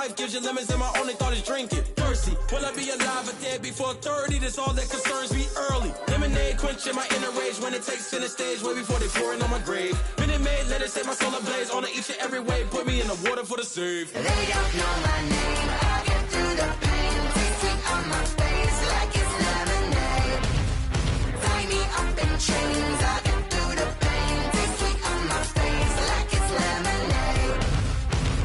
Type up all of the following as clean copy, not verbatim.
life gives you lemons and my only thought is drinking. Thirsty, will I be alive or dead before 30? That's all that concerns me early. Lemonade quenching my inner rage when it takes center stage way before they pouring on my grave. Minute Maid, let it set my soul ablaze on each and every way. Put me in the water for the save. They don't know my name. I get through the pain. Taste sweet on my face like it's lemonade. Tie me up in chains. I get through the pain. Taste sweet on my face like it's lemonade.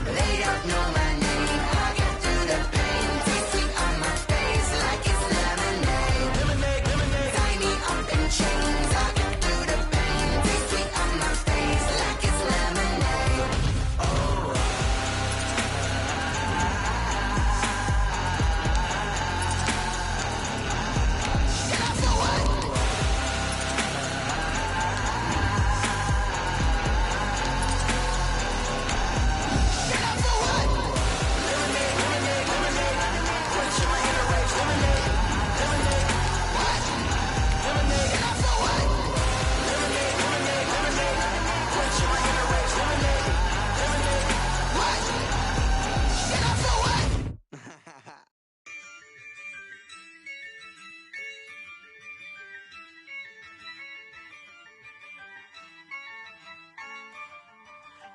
They don't know my name. I get through the pain. Taste sweet on my face like it's lemonade. Lemonade, lemonade. Tie me up in chains. I get through the pain. Taste sweet on my face like it's lemonade.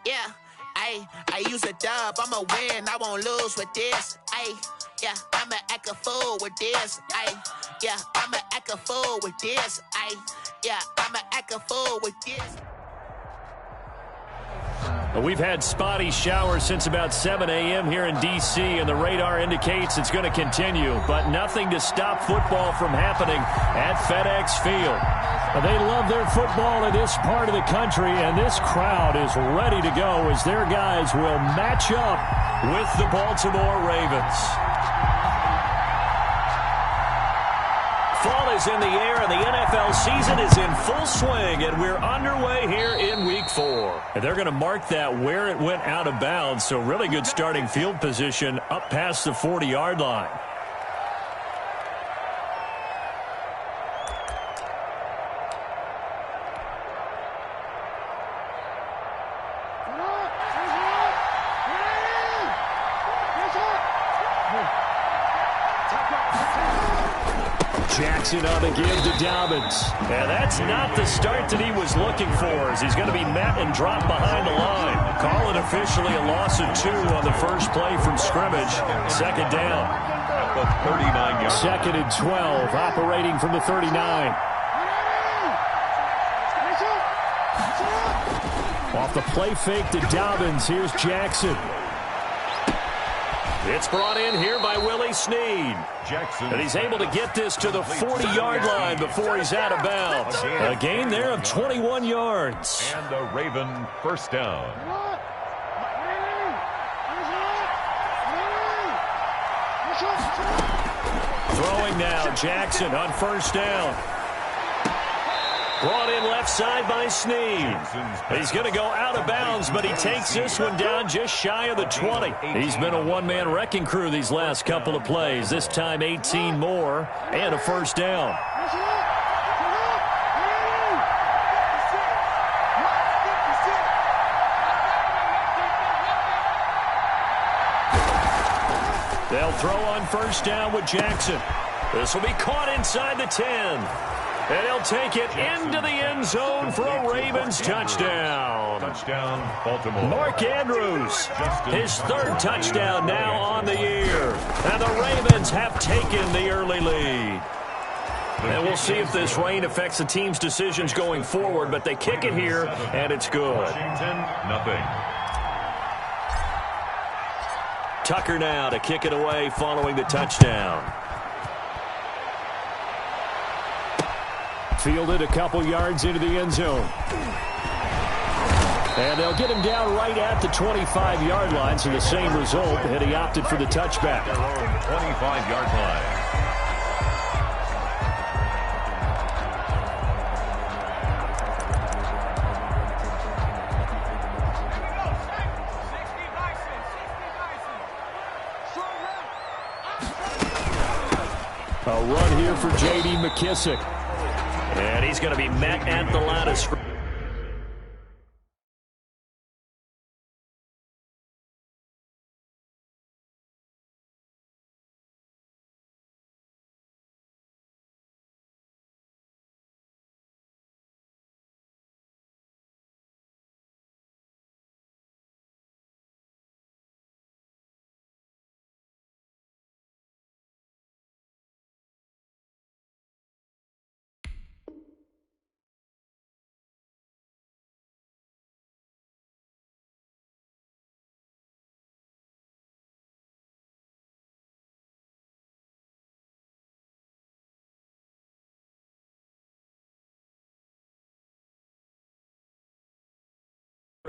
Yeah, I use a dub, I'ma win, I won't lose with this. Yeah, I'ma act a fool with this. Yeah, I'ma act a fool with this. Yeah, I'ma act a fool with this. We've had spotty showers since about 7 a.m. here in D.C., and the radar indicates it's going to continue, but nothing to stop football from happening at FedEx Field. They love their football in this part of the country, and this crowd is ready to go as their guys will match up with the Baltimore Ravens. Fall is in the air, and the NFL season is in full swing, and we're underway here in Week 4. And they're going to mark that where it went out of bounds, so really good starting field position up past the 40-yard line. Jackson on the give to Dobbins. And that's not the start that he was looking for, as he's going to be met and dropped behind the line. Call it officially a loss of 2 on the first play from scrimmage. Second down. At the 39-yard. Second and 12, operating from the 39. Off the play fake to Dobbins, here's Jackson. It's brought in here by Willie Snead. Jackson. And he's able to get this to the 40-yard line before he's out of bounds. A gain there of 21 yards. And a Raven first down. Throwing now, Jackson on first down. Brought in left side by Snead. He's going to go out of bounds, but he takes this one down just shy of the 20. He's been a one-man wrecking crew these last couple of plays. This time 18 more and a first down. They'll throw on first down with Jackson. This will be caught inside the 10. And he'll take it into the end zone for a Ravens touchdown. Touchdown, Baltimore. Mark Andrews, his third touchdown now on the year. And the Ravens have taken the early lead. And we'll see if this rain affects the team's decisions going forward, but they kick it here, and it's good. Washington, nothing. Tucker now to kick it away following the touchdown. Fielded a couple yards into the end zone. And they'll get him down right at the 25-yard line, so the same result, and he opted for the touchback. Their own 25-yard line. A run here for J.D. McKissick. And he's going to be met at the line of scrimmage.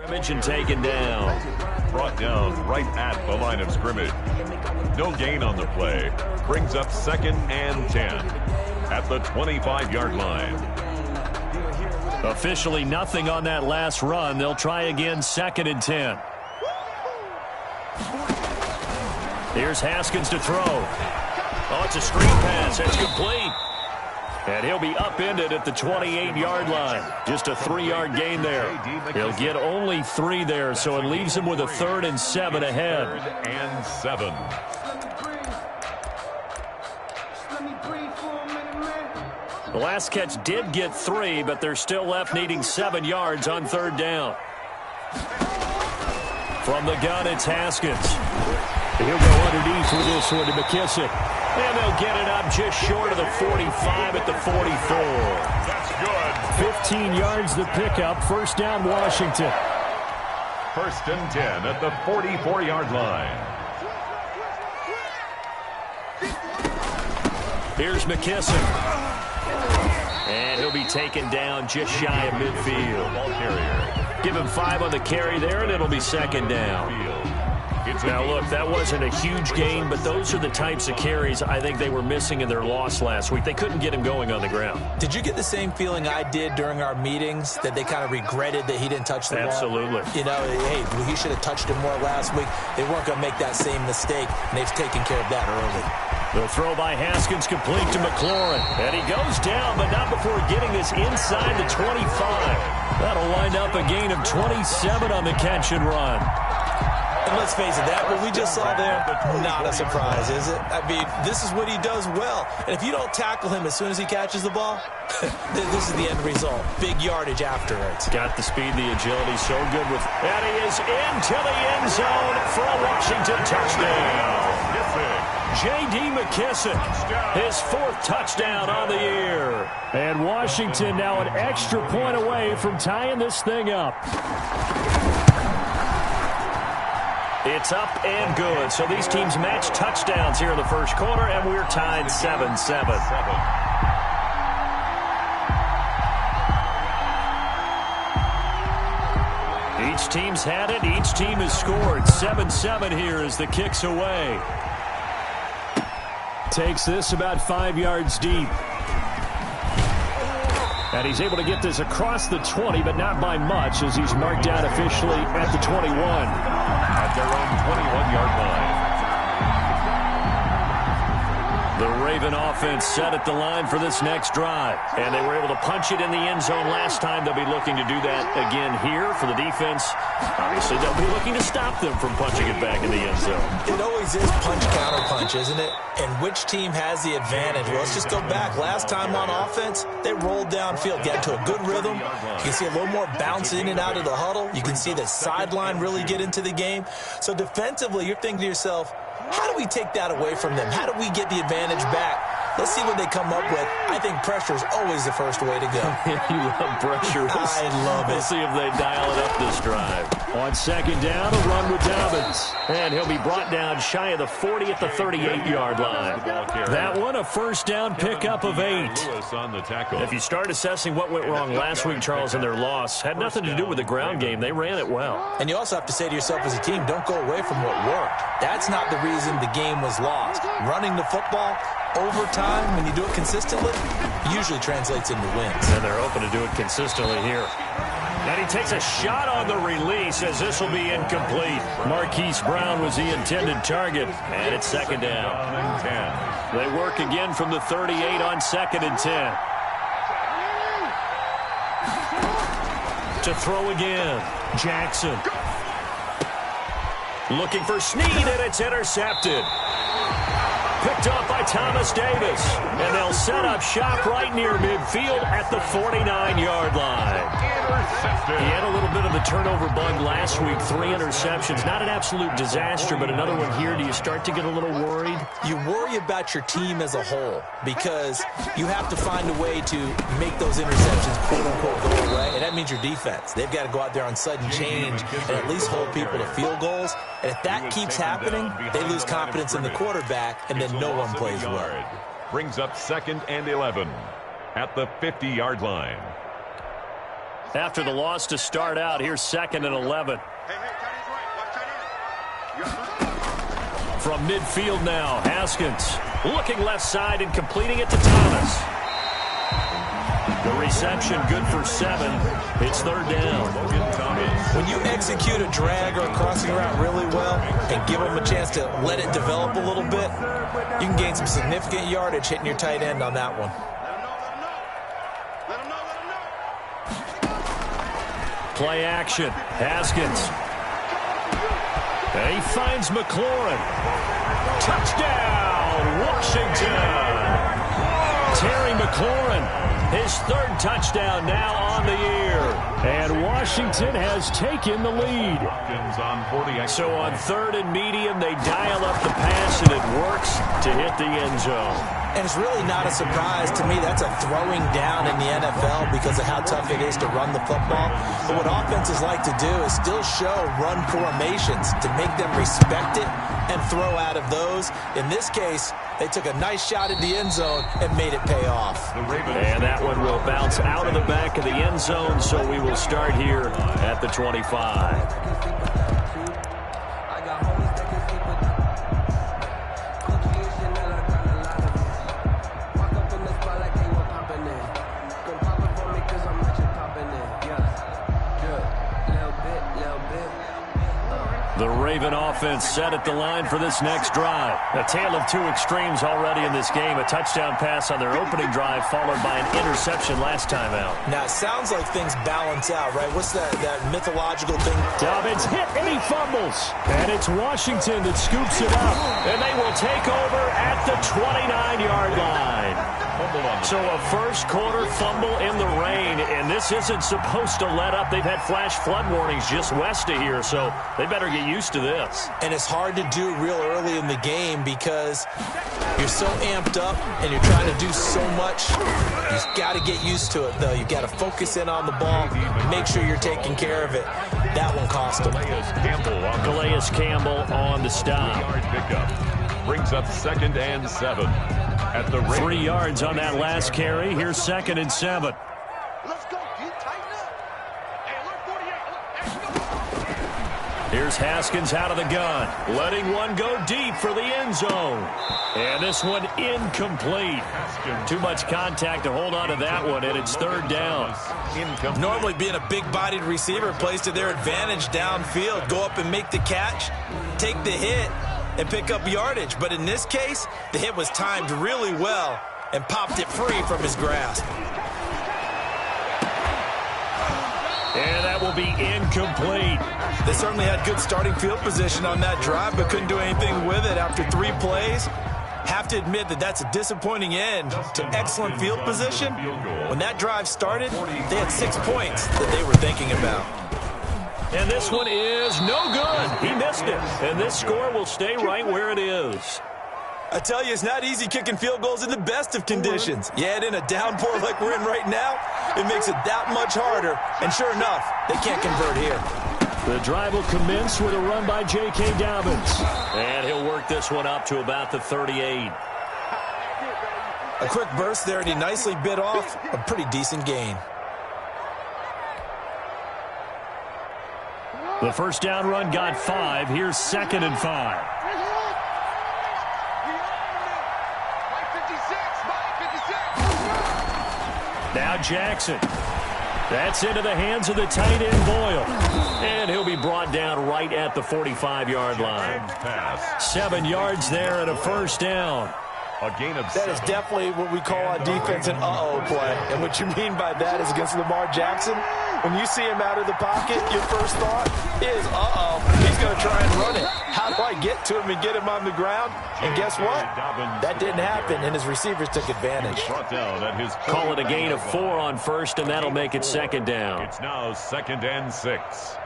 scrimmage and taken down. Brought down right at the line of scrimmage. No gain on the play. Brings up 2nd and 10 at the 25-yard line. Officially nothing on that last run. They'll try again, 2nd and 10. Here's Haskins to throw. Oh, it's a screen pass. It's complete. And he'll be upended at the 28-yard line. Just a 3-yard gain there. He'll get only 3 there, so it leaves him with a 3rd and 7 ahead. 3rd and 7. The last catch did get 3, but they're still left needing 7 yards on 3rd down. From the gun, it's Haskins. He'll go underneath with this one to McKissick. And they'll get it up just short of the 45 at the 44. That's good. 15 yards the pickup. 1st down, Washington. 1st and 10 at the 44-yard line. Here's McKissick. And he'll be taken down just shy of midfield. Ball carrier. Give him 5 on the carry there, and it'll be 2nd down. Now, look, that wasn't a huge gain, but those are the types of carries I think they were missing in their loss last week. They couldn't get him going on the ground. Did you get the same feeling I did during our meetings, that they kind of regretted that he didn't touch the ball? Absolutely. You know, hey, he should have touched him more last week. They weren't going to make that same mistake, and they've taken care of that early. The throw by Haskins complete to McLaurin. And he goes down, but not before getting this inside the 25. That'll wind up a gain of 27 on the catch and run. And let's face it, that what we just saw there, not a surprise, is it? I mean, this is what he does well. And if you don't tackle him as soon as he catches the ball, this is the end result. Big yardage afterwards. Got the speed, the agility, so good with... And he is into the end zone for a Washington touchdown. J.D. McKissick, his 4th touchdown on the year. And Washington now an extra point away from tying this thing up. It's up and good. So these teams match touchdowns here in the 1st quarter, and we're tied 7-7. Each team's had it. Each team has scored. 7-7 here as the kick's away. Takes this about 5 yards deep. And he's able to get this across the 20, but not by much, as he's marked down officially at the 21. At their own 21-yard line. The Raven offense set at the line for this next drive. And they were able to punch it in the end zone last time. They'll be looking to do that again here for the defense. Obviously, they'll be looking to stop them from punching it back in the end zone. It always is punch-counter-punch, isn't it? And which team has the advantage? Well, let's just go back. Last time on offense, they rolled downfield, get into a good rhythm. You can see a little more bounce in and out of the huddle. You can see the sideline really get into the game. So defensively, you're thinking to yourself, how do we take that away from them? How do we get the advantage back? Let's see what they come up with. I think pressure is always the first way to go. You love pressure. I love it. We'll see if they dial it up this drive. On 2nd down, a run with Dobbins. And he'll be brought down shy of the 40 at the 38-yard line. That one, a 1st down pickup of 8. If you start assessing what went wrong last week, Charles, in their loss, had nothing to do with the ground game. They ran it well. And you also have to say to yourself as a team, don't go away from what worked. That's not the reason the game was lost. Running the football, overtime, when you do it consistently, usually translates into wins. And they're open to do it consistently here. And he takes a shot on the release as this will be incomplete. Marquise Brown was the intended target. And it's 2nd down. 10. They work again from the 38 on 2nd and 10. To throw again. Jackson. Looking for Snead, and it's intercepted. Picked up by Thomas Davis. And they'll set up shop right near midfield at the 49-yard line. He had a little bit of the turnover bug last week. 3 interceptions. Not an absolute disaster, but another one here. Do you start to get a little worried? You worry about your team as a whole because you have to find a way to make those interceptions, quote-unquote, go away. And that means your defense. They've got to go out there on sudden change and at least hold people to field goals. And if that keeps happening, they lose confidence in the quarterback, and then no one plays well. Brings up 2nd and 11 at the 50-yard line. after the loss to start out. Here's 2nd and 11. From midfield now, Haskins looking left side and completing it to Thomas. The reception good for 7. It's 3rd down. When you execute a drag or a crossing route really well and give them a chance to let it develop a little bit, you can gain some significant yardage hitting your tight end on that one. Play action. Haskins. And he finds McLaurin. Touchdown, Washington. Terry McLaurin, his 3rd touchdown now on the year. And Washington has taken the lead. So on 3rd and medium, they dial up the pass, and it works to hit the end zone. And it's really not a surprise to me. That's a throwing down in the NFL because of how tough it is to run the football. But what offenses like to do is still show run formations to make them respect it and throw out of those. In this case, they took a nice shot at the end zone and made it pay off. And that one will bounce out of the back of the end zone, so we will start here at the 25. The Raven offense set at the line for this next drive. A tale of 2 extremes already in this game. A touchdown pass on their opening drive followed by an interception last time out. Now, it sounds like things balance out, right? What's that mythological thing? Dobbins hit and he fumbles. And it's Washington that scoops it up. And they will take over at the 29-yard line. So a first quarter fumble in the rain, and this isn't supposed to let up. They've had flash flood warnings just west of here, so they better get used to this. And it's hard to do real early in the game because you're so amped up and you're trying to do so much. You've got to get used to it, though. You've got to focus in on the ball, make sure you're taking care of it. That one cost them. Calais Campbell on the stop. Brings up 2nd and 7. At the 3 yards on that last carry. Here's 2nd and 7. Let's go. You tighten up. Hey, look, 48. Here's Haskins out of the gun. Letting one go deep for the end zone. And this one incomplete. Too much contact to hold on to that one, and it's 3rd down. Normally being a big-bodied receiver plays to their advantage downfield. Go up and make the catch, take the hit, and pick up yardage. But in this case, the hit was timed really well and popped it free from his grasp. And that will be incomplete. They certainly had good starting field position on that drive, but couldn't do anything with it after 3 plays. Have to admit that that's a disappointing end to excellent field position. When that drive started, they had 6 points that they were thinking about. And this one is no good. He missed it. And this score will stay right where it is. I tell you, it's not easy kicking field goals in the best of conditions. You add in a downpour like we're in right now, it makes it that much harder. And sure enough, they can't convert here. The drive will commence with a run by J.K. Dobbins. And he'll work this one up to about the 38. A quick burst there, and he nicely bit off a pretty decent gain. The first down run got 5. Here's 2nd and 5. Now Jackson. That's into the hands of the tight end Boyle. And he'll be brought down right at the 45-yard line. 7 yards there and a first down. A gain of that 7. Is definitely what we call on defense an uh-oh play. And what you mean by that is against Lamar Jackson, when you see him out of the pocket, your first thought is, uh-oh, he's going to try and run it. How do I get to him and get him on the ground? And guess what? That didn't happen, and his receivers took advantage. Call it a gain of 4 on first, and that'll make it 2nd down. It's now 2nd and 6.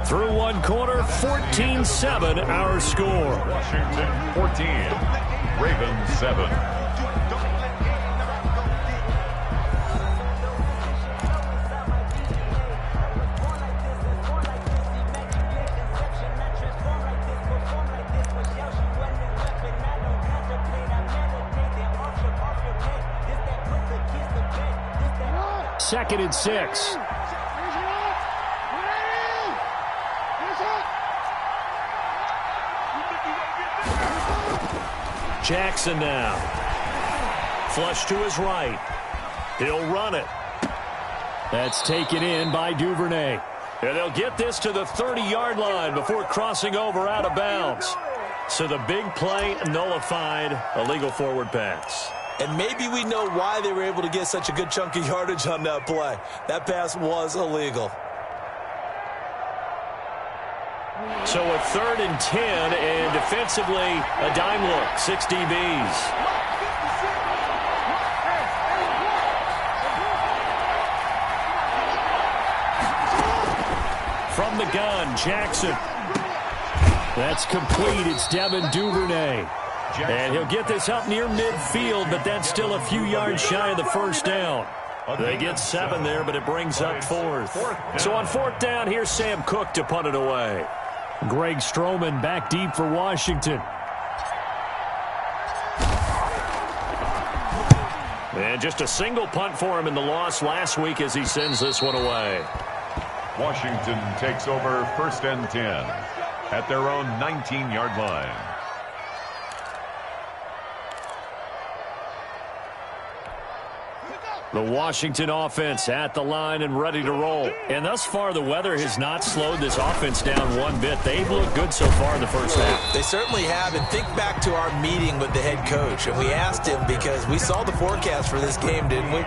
Through 1 quarter, 14-7 our score. Washington 14, Ravens 7. 2nd and 6. Jackson now. Flush to his right. He'll run it. That's taken in by Duvernay. And they'll get this to the 30-yard line before crossing over out of bounds. So the big play nullified, a legal forward pass. And maybe we know why they were able to get such a good chunk of yardage on that play. That pass was illegal. So a 3rd and 10, and defensively, a dime look, 6 DBs. From the gun, Jackson. That's complete. It's Devin Duvernay. And he'll get this up near midfield, but that's still a few yards shy of the first down. They get 7 there, but it brings up 4th. So on 4th down, here's Sam Cook to punt it away. Greg Stroman back deep for Washington. And just a single punt for him in the loss last week as he sends this one away. Washington takes over 1st and 10 at their own 19-yard line. The Washington offense at the line and ready to roll. And thus far, the weather has not slowed this offense down one bit. They've looked good so far in the first half. They certainly have. And think back to our meeting with the head coach. And we asked him, because we saw the forecast for this game, didn't we?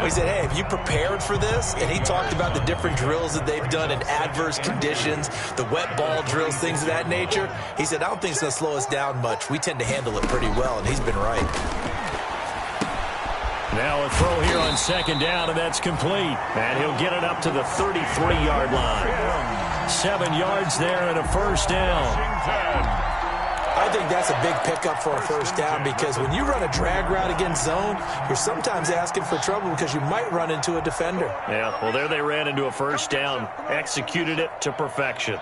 We said, hey, have you prepared for this? And he talked about the different drills that they've done in adverse conditions, the wet ball drills, things of that nature. He said, I don't think it's going to slow us down much. We tend to handle it pretty well, and he's been right. Now a throw here on 2nd down, and that's complete. And he'll get it up to the 33-yard line. 7 yards there and a first down. I think that's a big pickup for a first down, because when you run a drag route against zone, you're sometimes asking for trouble because you might run into a defender. Yeah, well, there they ran into a first down, executed it to perfection.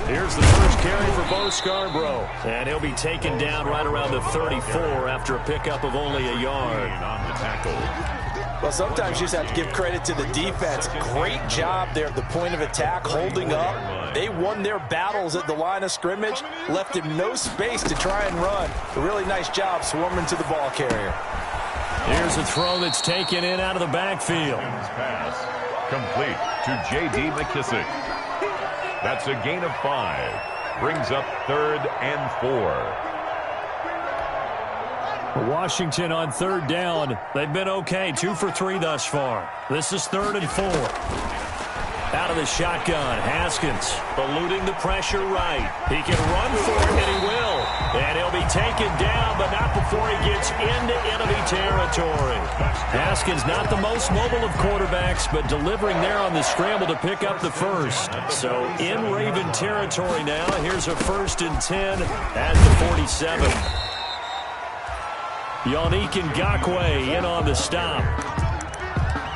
Here's the first carry for Bo Scarborough. And he'll be taken down right around the 34 after a pickup of only a yard. On the tackle. Well, sometimes you just have to give credit to the defense. Great job there at the point of attack, holding up. They won their battles at the line of scrimmage, left him no space to try and run. A really nice job swarming to the ball carrier. Here's a throw that's taken in out of the backfield. Pass complete to J.D. McKissick. That's a gain of 5. Brings up 3rd and 4. Washington on 3rd down. They've been okay. 2 for 3 thus far. This is 3rd and 4. Out of the shotgun, Haskins eluding the pressure right. He can run for it, and he will. And he'll be taken down, but not before he gets into enemy territory. Haskins not the most mobile of quarterbacks, but delivering there on the scramble to pick up the first. So in Raven territory now. Here's a 1st and 10 at the 47. Yannick Ngakoue in on the stop.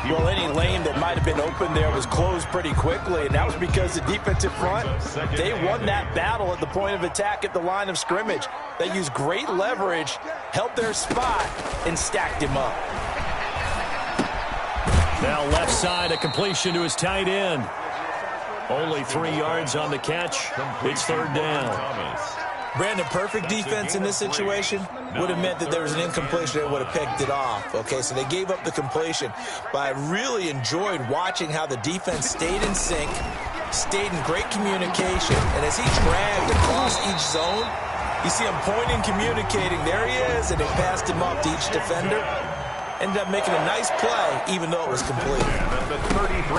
Well, any lane that might have been open there was closed pretty quickly, and that was because the defensive front, they won that battle at the point of attack at the line of scrimmage. They used great leverage, held their spot, and stacked him up. Now left side, a completion to his tight end. Only 3 yards on the catch. It's 3rd down. Brandon, perfect defense in this situation would have meant that there was an incompletion that would have picked it off. Okay, so they gave up the completion. But I really enjoyed watching how the defense stayed in sync, stayed in great communication, and as he dragged across each zone, you see him pointing, communicating. There he is, and they passed him up to each defender. Ended up making a nice play, even though it was complete.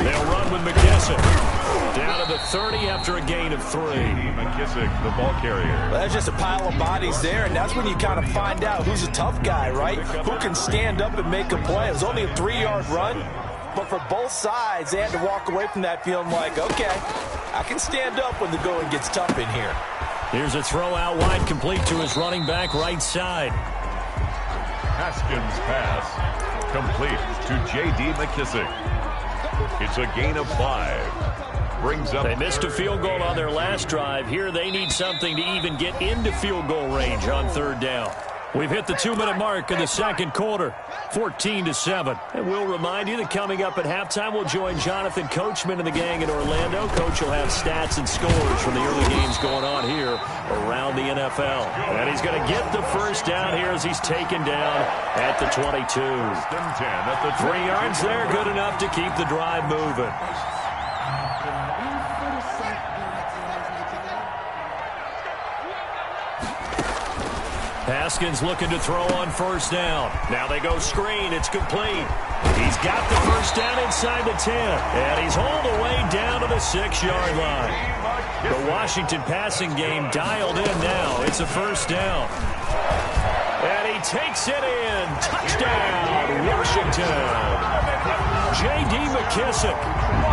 They'll run with McKissick. Down to the 30 after a gain of 3. McKissick, the ball carrier. Well, that's just a pile of bodies there, and that's when you kind of find out who's a tough guy, right? Who can stand up and make a play. It was only a 3-yard run, but for both sides, they had to walk away from that feeling like, okay, I can stand up when the going gets tough in here. Here's a throw out wide, complete to his running back right side. Haskins' pass complete to J.D. McKissick. It's a gain of 5. Brings up. They missed a field goal on their last drive. Here they need something to even get into field goal range on 3rd down. We've hit the 2-minute mark in the second quarter, 14-7. And we'll remind you that coming up at halftime, we'll join Jonathan Coachman and the gang in Orlando. Coach will have stats and scores from the early games going on here around the NFL. And he's going to get the first down here as he's taken down at the 22. 3 yards there, good enough to keep the drive moving. Haskins looking to throw on first down. Now they go screen. It's complete. He's got the first down inside the 10. And he's all the way down to the 6-yard line. The Washington passing game dialed in now. It's a first down. And he takes it in. Touchdown, Washington. J.D. McKissick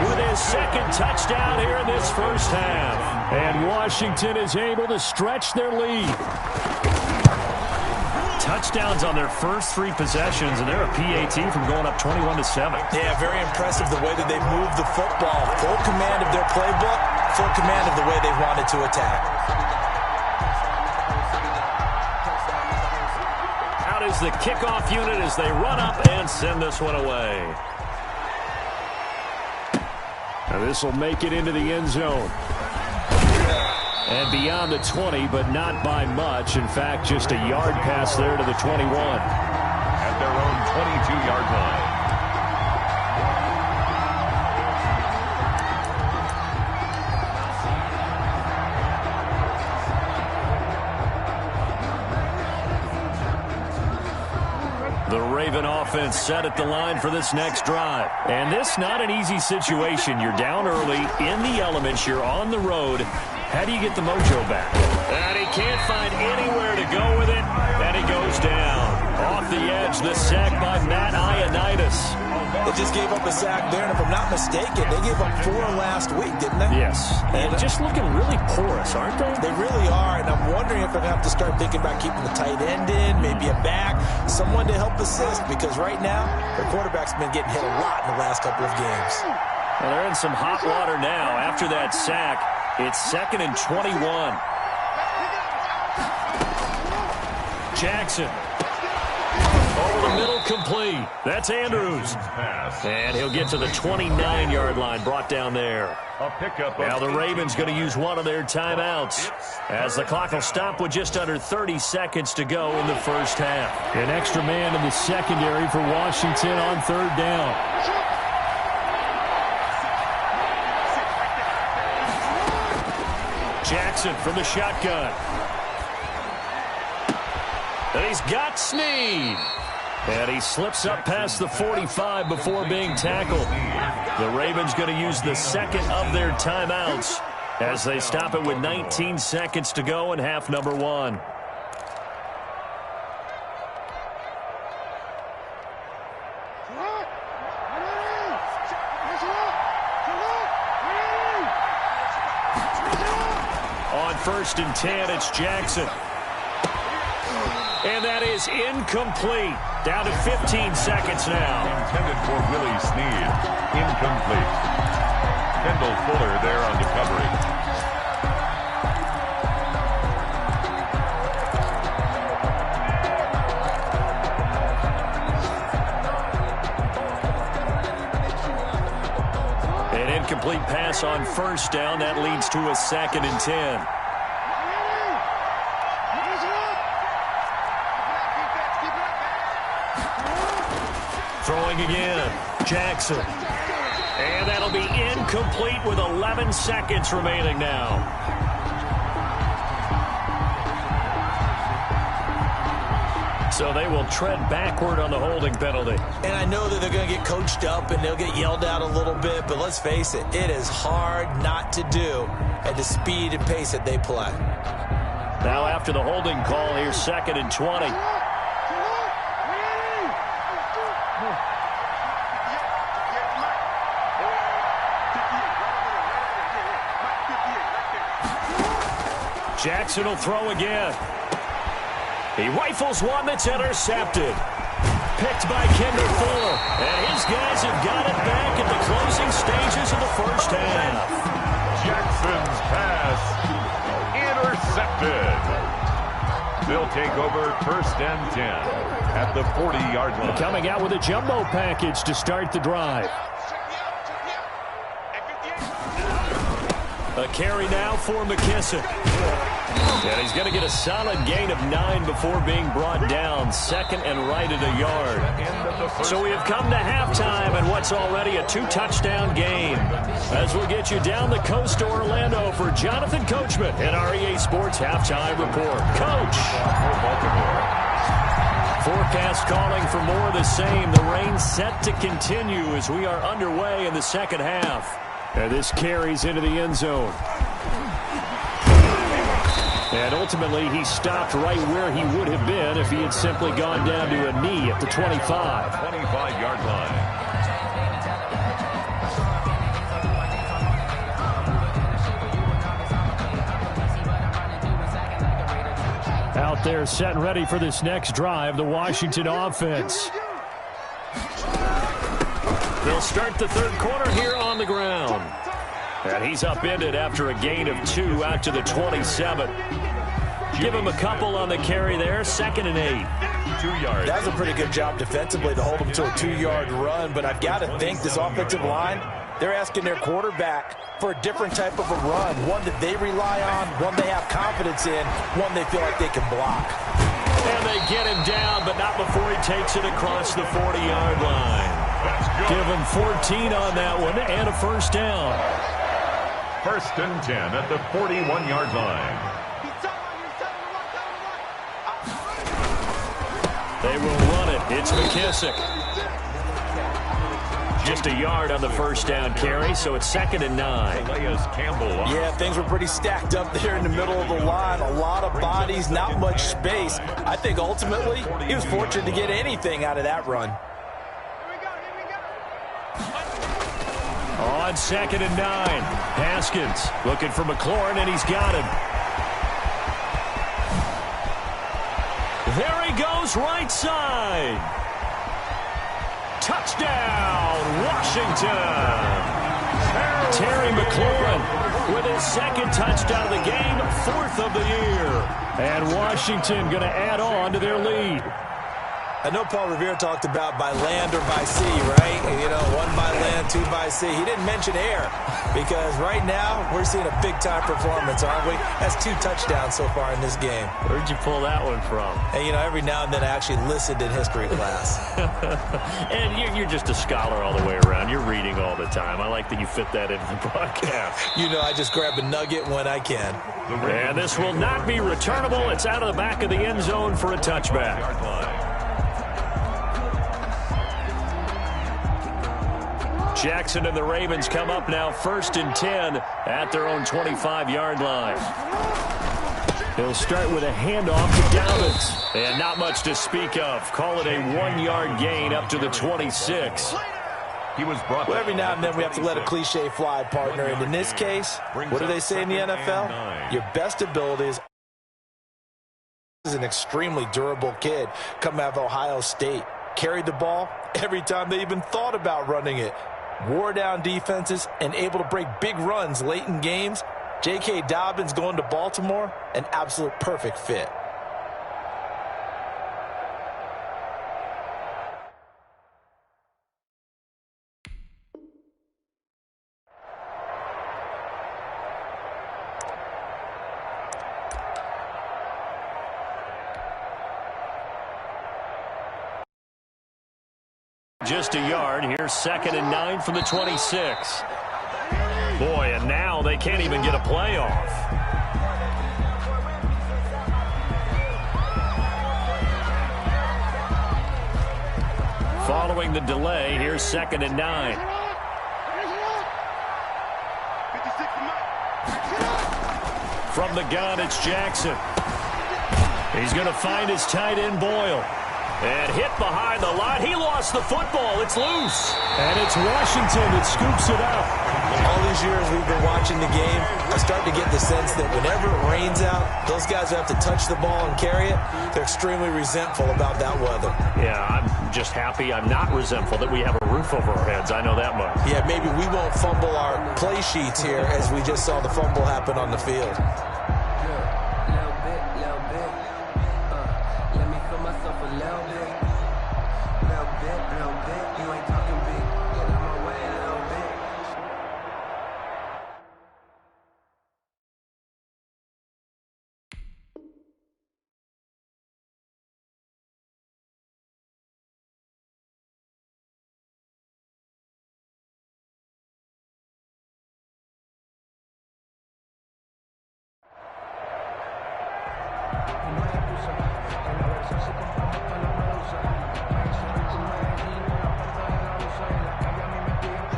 with his second touchdown here in this first half. And Washington is able to stretch their lead. Touchdowns on their first 3 possessions, and they're a PAT from going up 21-7. Yeah, very impressive the way that they moved the football. Full command of their playbook, full command of the way they wanted to attack. Out is the kickoff unit as they run up and send this one away. Now this will make it into the end zone. And beyond the 20, but not by much. In fact, just a yard pass there to the 21. At their own 22-yard line. The Raven offense set at the line for this next drive. And this not an easy situation. You're down early, in the elements, you're on the road. How do you get the mojo back? And he can't find anywhere to go with it, and he goes down. Off the edge, the sack by Matt Ioannidis. They just gave up a sack there, and if I'm not mistaken, they gave up 4 last week, didn't they? Yes. And just looking really porous, aren't they? They really are, and I'm wondering if I'm going to have to start thinking about keeping the tight end in, maybe a back, someone to help assist, because right now, their quarterback's been getting hit a lot in the last couple of games. Well, they're in some hot water now after that sack. It's 2nd and 21. Jackson. Over the middle, complete. That's Andrews. And he'll get to the 29-yard line, brought down there. Now the Ravens going to use one of their timeouts as the clock will stop with just under 30 seconds to go in the first half. An extra man in the secondary for Washington on 3rd down. Jackson from the shotgun. And he's got Snead. And he slips up past the 45 before being tackled. The Ravens going to use the second of their timeouts as they stop it with 19 seconds to go in half number 1. On 1st and 10, it's Jackson. And that is incomplete. Down to 15 seconds now. Intended for Willie Snead. Incomplete. Kendall Fuller there on recovery. An incomplete pass on 1st down. That leads to a 2nd and 10. Throwing again, Jackson. And that'll be incomplete with 11 seconds remaining now. So they will tread backward on the holding penalty. And I know that they're going to get coached up and they'll get yelled at a little bit, but let's face it, it is hard not to do at the speed and pace that they play. Now after the holding call, here's 2nd and 20. Jackson will throw again. He rifles one that's intercepted. Picked by Kendall Fuller. And his guys have got it back in the closing stages of the first half. Jackson's pass intercepted. They'll take over 1st and 10 at the 40-yard line. Coming out with a jumbo package to start the drive. A carry now for McKissick. And he's going to get a solid gain of 9 before being brought down. 2nd and right at a yard. So we have come to halftime and what's already a 2-touchdown game. As we'll get you down the coast to Orlando for Jonathan Coachman in our EA Sports Halftime Report. Coach! Forecast calling for more of the same. The rain set to continue as we are underway in the second half. And this carries into the end zone. And ultimately, he stopped right where he would have been if he had simply gone down to a knee at the 25. 25-yard line. Out there set and ready for this next drive, the Washington offense. They'll start the third quarter here on the ground. And he's upended after a gain of 2 out to the 27. Give him a couple on the carry there. 2nd and 8. 2 yards. That was a pretty good job defensively to hold him to a 2-yard run. But I've got to think this offensive line, they're asking their quarterback for a different type of a run. One that they rely on, one they have confidence in, one they feel like they can block. And they get him down, but not before he takes it across the 40-yard line. Give him 14 on that one and a first down. 1st and 10 at the 41-yard line. They will run it. It's McKissick. Just a yard on the first down carry, so it's 2nd and 9. Yeah, things were pretty stacked up there in the middle of the line. A lot of bodies, not much space. I think ultimately he was fortunate to get anything out of that run. On 2nd and 9, Haskins looking for McLaurin, and he's got him. There he goes, right side. Touchdown, Washington. Terry McLaurin with his 2nd touchdown of the game, 4th of the year. And Washington going to add on to their lead. I know Paul Revere talked about by land or by sea, right? You know, 1 by land, 2 by sea. He didn't mention air because right now we're seeing a big-time performance, aren't we? That's 2 touchdowns so far in this game. Where'd you pull that one from? And, you know, every now and then I actually listened in history class. And you're just a scholar all the way around. You're reading all the time. I like that you fit that into the broadcast. You know, I just grab a nugget when I can. And this will not be returnable. It's out of the back of the end zone for a touchback. Jackson and the Ravens come up now 1st and 10 at their own 25-yard line. He'll start with a handoff to Dobbins. And not much to speak of. Call it a 1-yard gain up to the 26. He was brought well, every now and then we have to let a cliche fly, partner. And in this case, what do they say in the NFL? Your best abilities. This is an extremely durable kid coming out of Ohio State. Carried the ball every time they even thought about running it. Wore down defenses and able to break big runs late in games. J.K. Dobbins going to Baltimore, an absolute perfect fit. Just a yard. Here's 2nd and 9 from the 26. Boy, and now they can't even get a play off. Following the delay, here's 2nd and 9. From the gun, it's Jackson. He's going to find his tight end, Boyle. And hit behind the line. He lost the football. It's loose. And it's Washington that scoops it up. All these years we've been watching the game, I start to get the sense that whenever it rains out, those guys who have to touch the ball and carry it, they're extremely resentful about that weather. Yeah, I'm just happy I'm not resentful that we have a roof over our heads. I know that much. Yeah, maybe we won't fumble our play sheets here as we just saw the fumble happen on the field.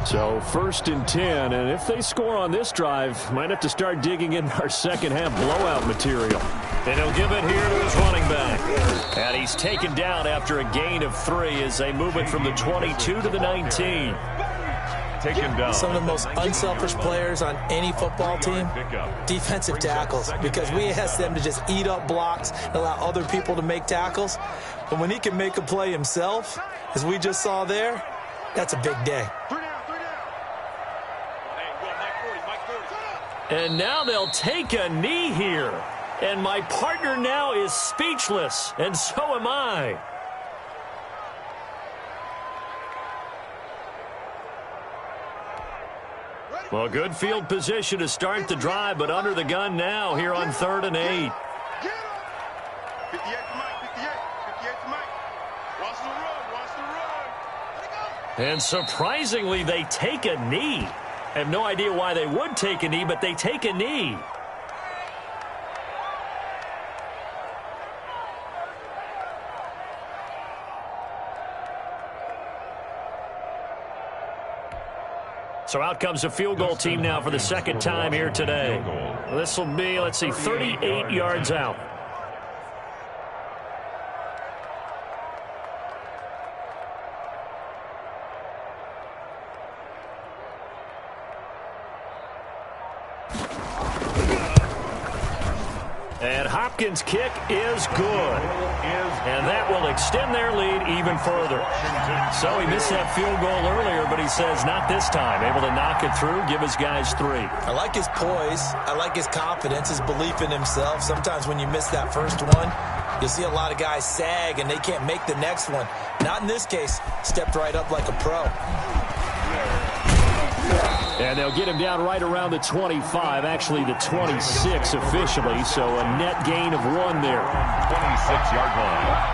So 1st and 10, and if they score on this drive, might have to start digging in our second half blowout material. And he'll give it here to his running back. And he's taken down after a gain of 3 as they move it from the 22 to the 19. Taken down. Some of the most unselfish players on any football team, defensive tackles, because we ask them to just eat up blocks and allow other people to make tackles. But when he can make a play himself, as we just saw there, that's a big day. And now they'll take a knee here. And my partner now is speechless, and so am I. Well, good field position to start the drive, but under the gun now here on 3rd and 8. 58 to Mike, 58 to Mike. Watch the run, watch the run. And surprisingly, they take a knee. I have no idea why they would take a knee, but they take a knee. So out comes a field goal team now for the second time here today. This will be, let's see, 38 yards out. And Hopkins' kick is good. And that will extend their lead even further. So he missed that field goal earlier, but he says not this time. Able to knock it through, give his guys 3. I like his poise. I like his confidence, his belief in himself. Sometimes when you miss that first one, you'll see a lot of guys sag and they can't make the next one. Not in this case. Stepped right up like a pro. And they'll get him down right around the 25, actually the 26 officially, so a net gain of 1 there. 26-yard line.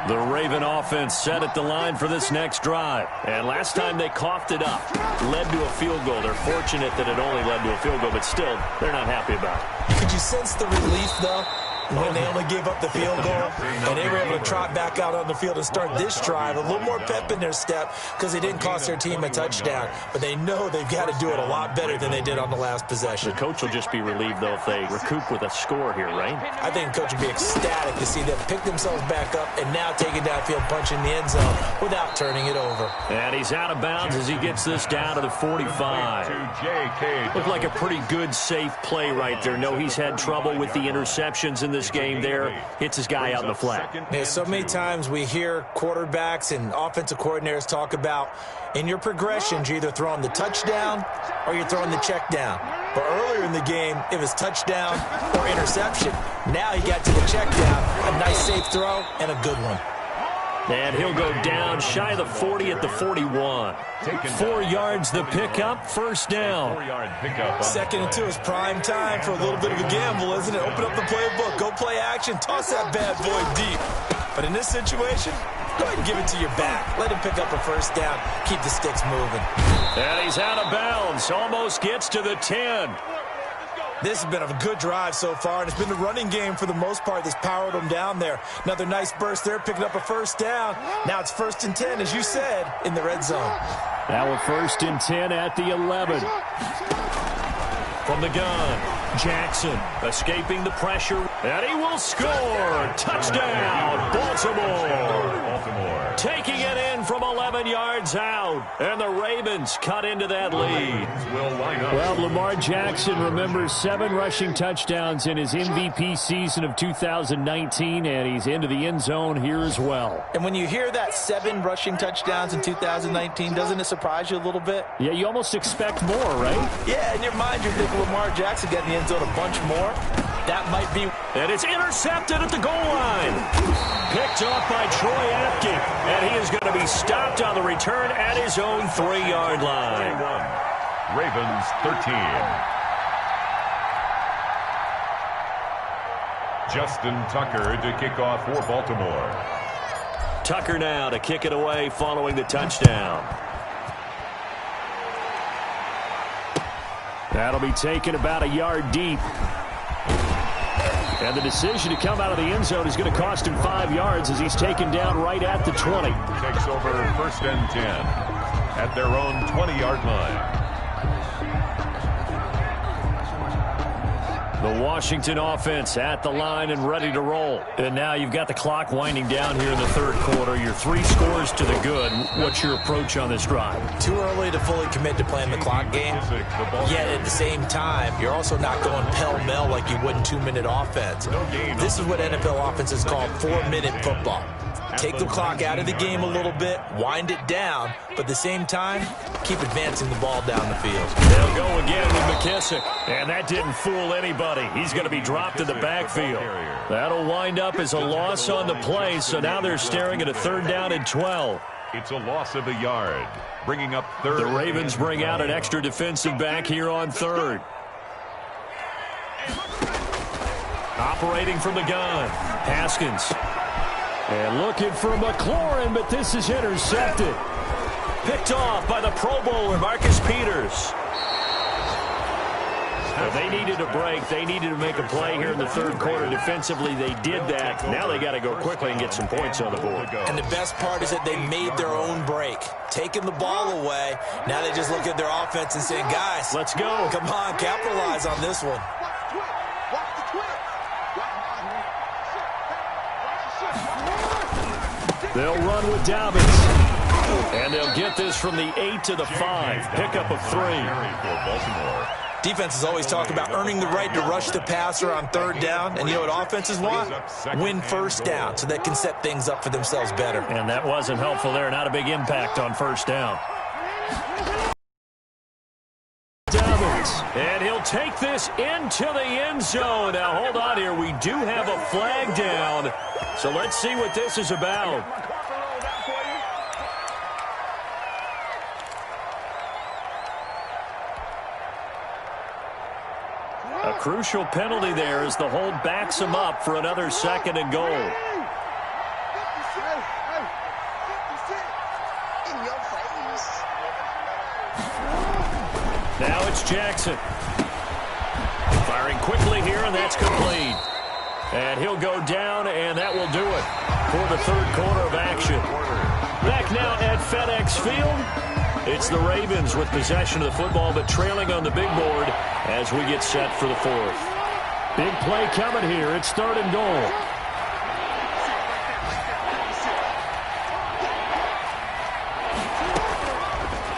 The Raven offense set at the line for this next drive. And last time they coughed it up, led to a field goal. They're fortunate that it only led to a field goal, but still, they're not happy about it. Could you sense the relief, though? When they only gave up the field goal and they were able to trot back out on the field and start this drive, a little more pep in their step because they didn't cost their team a touchdown. But they know they've got to do it a lot better than they did on the last possession. The coach will just be relieved, though, if they recoup with a score here, right? I think the coach would be ecstatic to see them pick themselves back up and now take it downfield, punching the end zone without turning it over. And he's out of bounds as he gets this down to the 45. Looked like a pretty good, safe play right there. No, he's had trouble with the interceptions in this game there. Hits his guy out in the flat. Yeah, so many times we hear quarterbacks and offensive coordinators talk about in your progressions, you're either throwing the touchdown or you're throwing the check down. But earlier in the game, it was touchdown or interception. Now he got to the check down, a nice safe throw, and a good one. And he'll go down shy of the 40 at the 41. 4 yards the pickup, first down. 4-yard pickup. 2nd and 2 is prime time for a little bit of a gamble, isn't it? Open up the playbook, go play action, toss that bad boy deep. But in this situation, go ahead and give it to your back. Let him pick up a first down, keep the sticks moving. And he's out of bounds, almost gets to the 10. This has been a good drive so far, and it's been the running game for the most part that's powered them down there. Another nice burst there, picking up a first down. Now it's 1st and 10, as you said, in the red zone. Now a 1st and 10 at the 11. From the gun, Jackson escaping the pressure, and he will score. Touchdown, Baltimore. Taking it in from 11 yards out, and the Ravens cut into that lead. Well, Lamar Jackson remembers 7 rushing touchdowns in his MVP season of 2019, and he's into the end zone here as well. And when you hear that 7 rushing touchdowns in 2019, doesn't it surprise you a little bit? Yeah, you almost expect more, right? Yeah, in your mind you're thinking Lamar Jackson got in the end zone a bunch more. That might be. And it's intercepted at the goal line. Picked off by Troy Apke. And he is going to be stopped on the return at his own 3-yard line. Ravens 13. Justin Tucker to kick off for Baltimore. Tucker now to kick it away following the touchdown. That'll be taken about a yard deep. And the decision to come out of the end zone is going to cost him 5 yards as he's taken down right at the 20. Takes over 1st and 10 at their own 20-yard line. The Washington offense at the line and ready to roll. And now you've got the clock winding down here in the third quarter. You're 3 scores to the good. What's your approach on this drive? Too early to fully commit to playing the clock game. Yet at the same time, you're also not going pell-mell like you would in 2-minute offense. This is what NFL offenses call 4-minute football. Take the clock out of the game a little bit, wind it down, but at the same time, keep advancing the ball down the field. They'll go again with McKissick, and that didn't fool anybody. He's going to be dropped in the backfield. That'll wind up as a loss on the play, so now they're staring at a 3rd down and 12. It's a loss of a yard, bringing up 3rd. The Ravens bring out an extra defensive back here on 3rd. Operating from the gun, Haskins. And looking for McLaurin, but this is intercepted. Picked off by the Pro Bowler, Marcus Peters. Well, they needed a break. They needed to make a play here in the third quarter. Defensively, they did that. Now they got to go quickly and get some points on the board. And the best part is that they made their own break. Taking the ball away, now they just look at their offense and saying, guys, let's go. Come on, capitalize on this one. They'll run with Dobbins. And they'll get this from the 8 to the 5. Pickup of 3. Defenses always talk about earning the right to rush the passer on 3rd down. And you know what offenses want? Win 1st down so they can set things up for themselves better. And that wasn't helpful there. Not a big impact on 1st down. Dobbins. And he'll take this into the end zone. Now, hold on here. We do have a flag down. So let's see what this is about. A crucial penalty there as the hold backs him up for another 2nd and goal. Now it's Jackson. Firing quickly here, and that's complete. And he'll go down, and that will do it for the third quarter of action. Back now at FedEx Field. It's the Ravens with possession of the football, but trailing on the big board as we get set for the 4th. Big play coming here. It's 3rd and goal.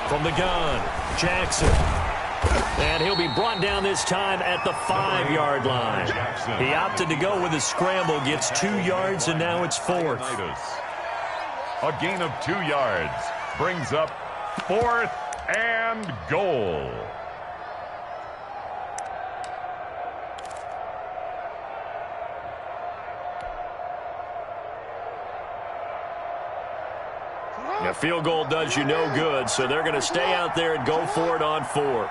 From the gun, Jackson. And he'll be brought down this time at the 5-yard line. He opted to go with a scramble, gets 2 yards, and now it's 4th. A gain of 2 yards brings up 4th and goal. A field goal does you no good, so they're going to stay out there and go for it on 4th.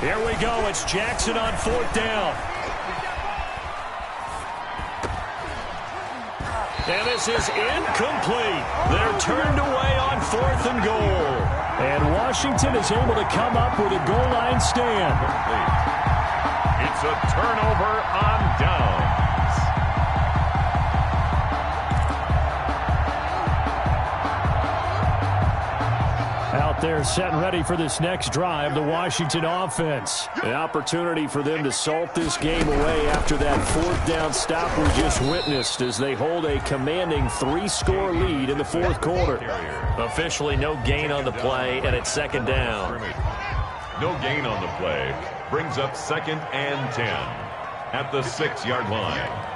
Here we go. It's Jackson on 4th down. And this is incomplete. They're turned away on 4th and goal. And Washington is able to come up with a goal line stand. It's a turnover on downs. Out there set and ready for this next drive, the Washington offense. An opportunity for them to salt this game away after that 4th down stop we just witnessed as they hold a commanding 3-score lead in the 4th quarter. Officially no gain on the play, and it's 2nd down. No gain on the play. Brings up 2nd and 10 at the 6-yard line.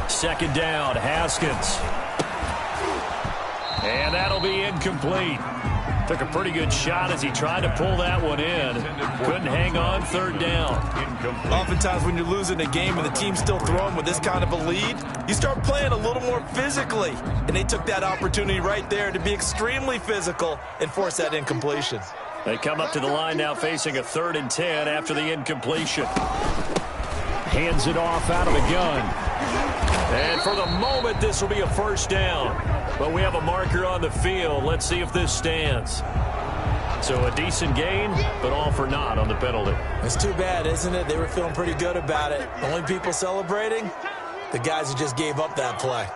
2nd down, Haskins. And that'll be incomplete. Took a pretty good shot as he tried to pull that one in. Couldn't hang on 3rd down. Oftentimes when you're losing a game and the team's still throwing with this kind of a lead, you start playing a little more physically. And they took that opportunity right there to be extremely physical and force that incompletion. They come up to the line now facing a 3rd and 10 after the incompletion. Hands it off out of the gun. And for the moment, this will be a 1st down. But we have a marker on the field. Let's see if this stands. So a decent gain, but all for naught on the penalty. It's too bad, isn't it? They were feeling pretty good about it. Only people celebrating, the guys who just gave up that play.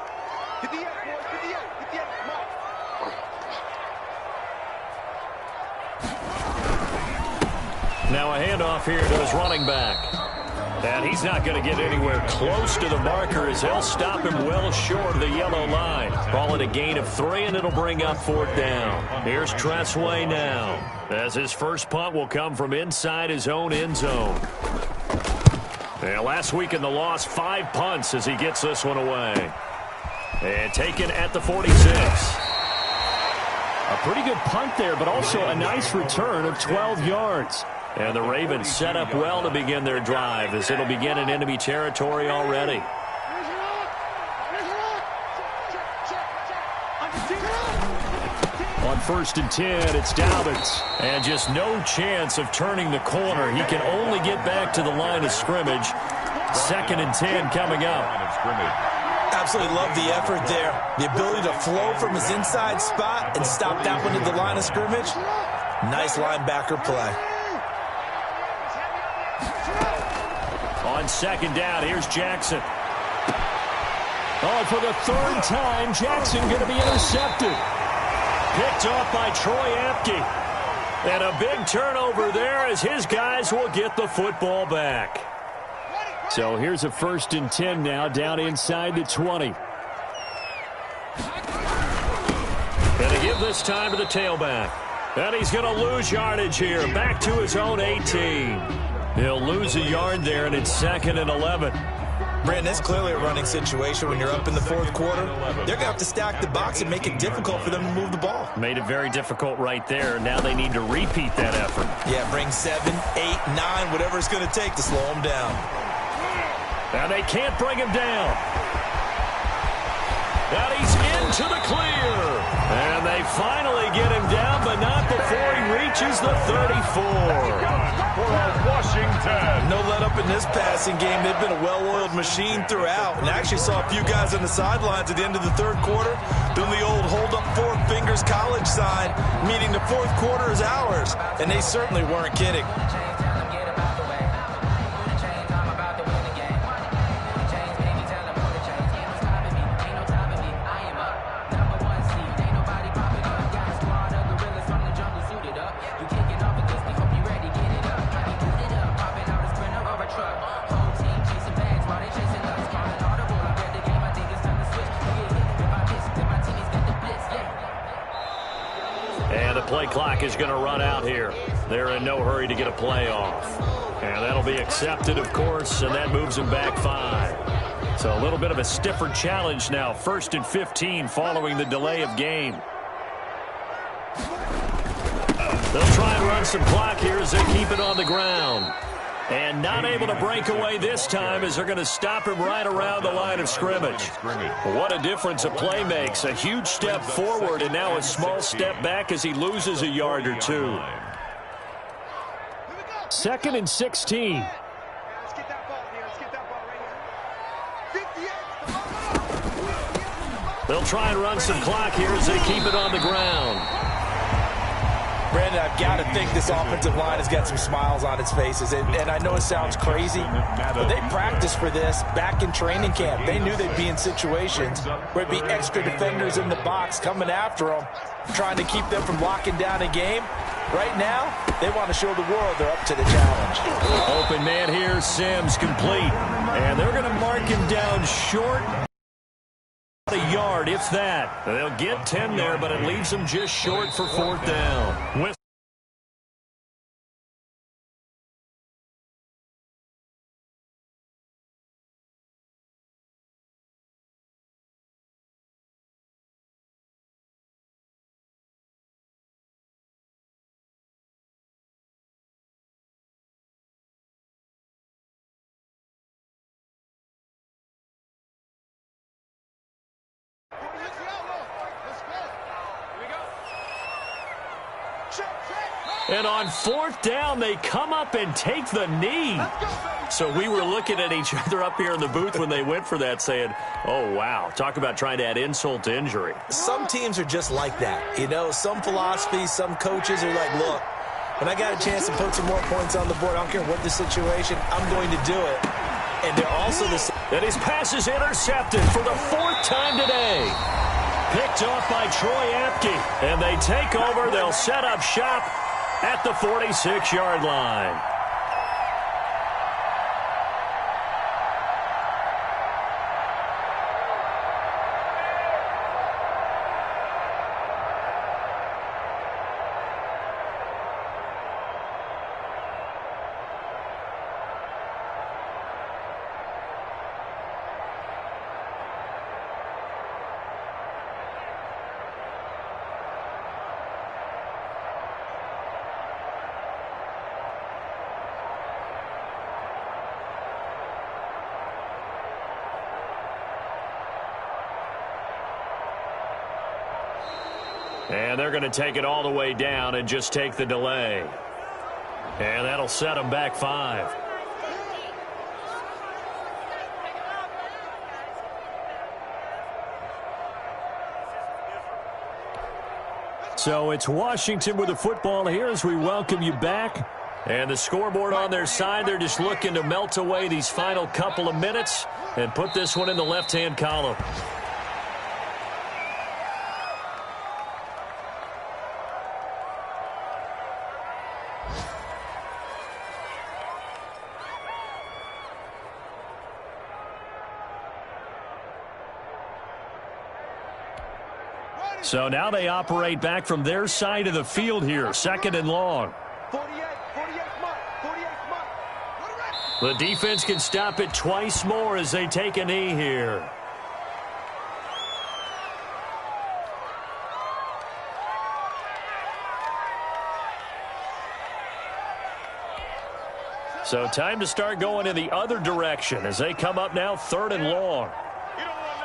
Now a handoff here to his running back. And he's not going to get anywhere close to the marker as they'll stop him well short of the yellow line. Call it a gain of 3, and it'll bring up 4th down. Here's Tressway now, as his first punt will come from inside his own end zone. And last week in the loss, 5 punts as he gets this one away. And taken at the 46. A pretty good punt there, but also a nice return of 12 yards. And the Ravens set up well to begin their drive as it'll begin in enemy territory already. On 1st and 10, it's Dobbins. And just no chance of turning the corner. He can only get back to the line of scrimmage. 2nd and 10 coming up. Absolutely love the effort there. The ability to flow from his inside spot and stop that one at the line of scrimmage. Nice linebacker play. On 2nd down, here's Jackson. Oh, for the 3rd time, Jackson going to be intercepted. Picked off by Troy Apke. And a big turnover there as his guys will get the football back. So here's a 1st and 10 now, down inside the 20. Going to give this time to the tailback. And he's going to lose yardage here, back to his own 18. He'll lose a yard there, and it's 2nd and 11. Brandon, it's clearly a running situation when you're up in the 4th quarter. They're going to have to stack the box and make it difficult for them to move the ball. Made it very difficult right there. Now they need to repeat that effort. Yeah, bring 7, 8, 9, whatever it's going to take to slow them down. Now they can't bring him down. And he's into the clear. And they finally get him down, but not before he reaches the 34. Washington. No let up in this passing game. They've been a well-oiled machine throughout. And I actually saw a few guys on the sidelines at the end of the 3rd quarter doing the old hold up 4 fingers college sign, meaning the 4th quarter is ours. And they certainly weren't kidding. Play clock is going to run out here. They're in no hurry to get a play off. And that'll be accepted, of course, and that moves them back 5. So a little bit of a stiffer challenge now. 1st and 15 following the delay of game. They'll try and run some clock here as they keep it on the ground. And not able to break away this time as they're going to stop him right around the line of scrimmage. What a difference a play makes. A huge step forward and now a small step back as he loses a yard or 2. 2nd and 16. They'll try and run some clock here as they keep it on the ground. Brandon, I've got to think this offensive line has got some smiles on its faces. And I know it sounds crazy, but they practiced for this back in training camp. They knew they'd be in situations where it'd be extra defenders in the box coming after them, trying to keep them from locking down a game. Right now, they want to show the world they're up to the challenge. Open man here, Sims complete. And they're going to mark him down short. A yard, if that. They'll get 10 there, but it leaves them just short for 4th down. And on fourth down, they come up and take the knee. So we were looking at each other up here in the booth when they went for that saying, oh, wow, talk about trying to add insult to injury. Some teams are just like that. You know, some philosophies, some coaches are like, look, when I got a chance to put some more points on the board, I don't care what the situation, I'm going to do it. And they're also the same. And his pass is intercepted for the fourth time today. Picked off by Troy Apke. And they take over. They'll set up shop at the 46-yard line. And they're going to take it all the way down and just take the delay. And that'll set them back 5. So it's Washington with the football here as we welcome you back. And the scoreboard on their side, they're just looking to melt away these final couple of minutes and put this one in the left-hand column. So now they operate back from their side of the field here, 2nd and long. 48 mark. The defense can stop it twice more as they take a knee here. So time to start going in the other direction as they come up now 3rd and long. You don't want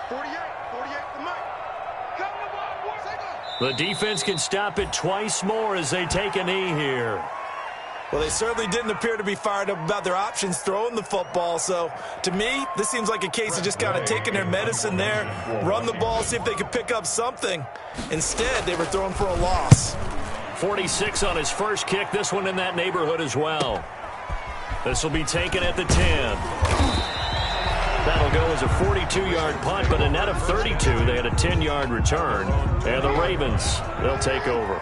none. 48 the mark. The defense can stop it twice more as they take a knee here. Well, they certainly didn't appear to be fired up about their options throwing the football. So, to me, this seems like a case of just kind of taking their medicine there, run the ball, see if they could pick up something. Instead, they were throwing for a loss. 46 on his first kick. This one in that neighborhood as well. This will be taken at the 10. That'll go as a 42-yard punt, but a net of 32. They had a 10-yard return. And the Ravens, they'll take over.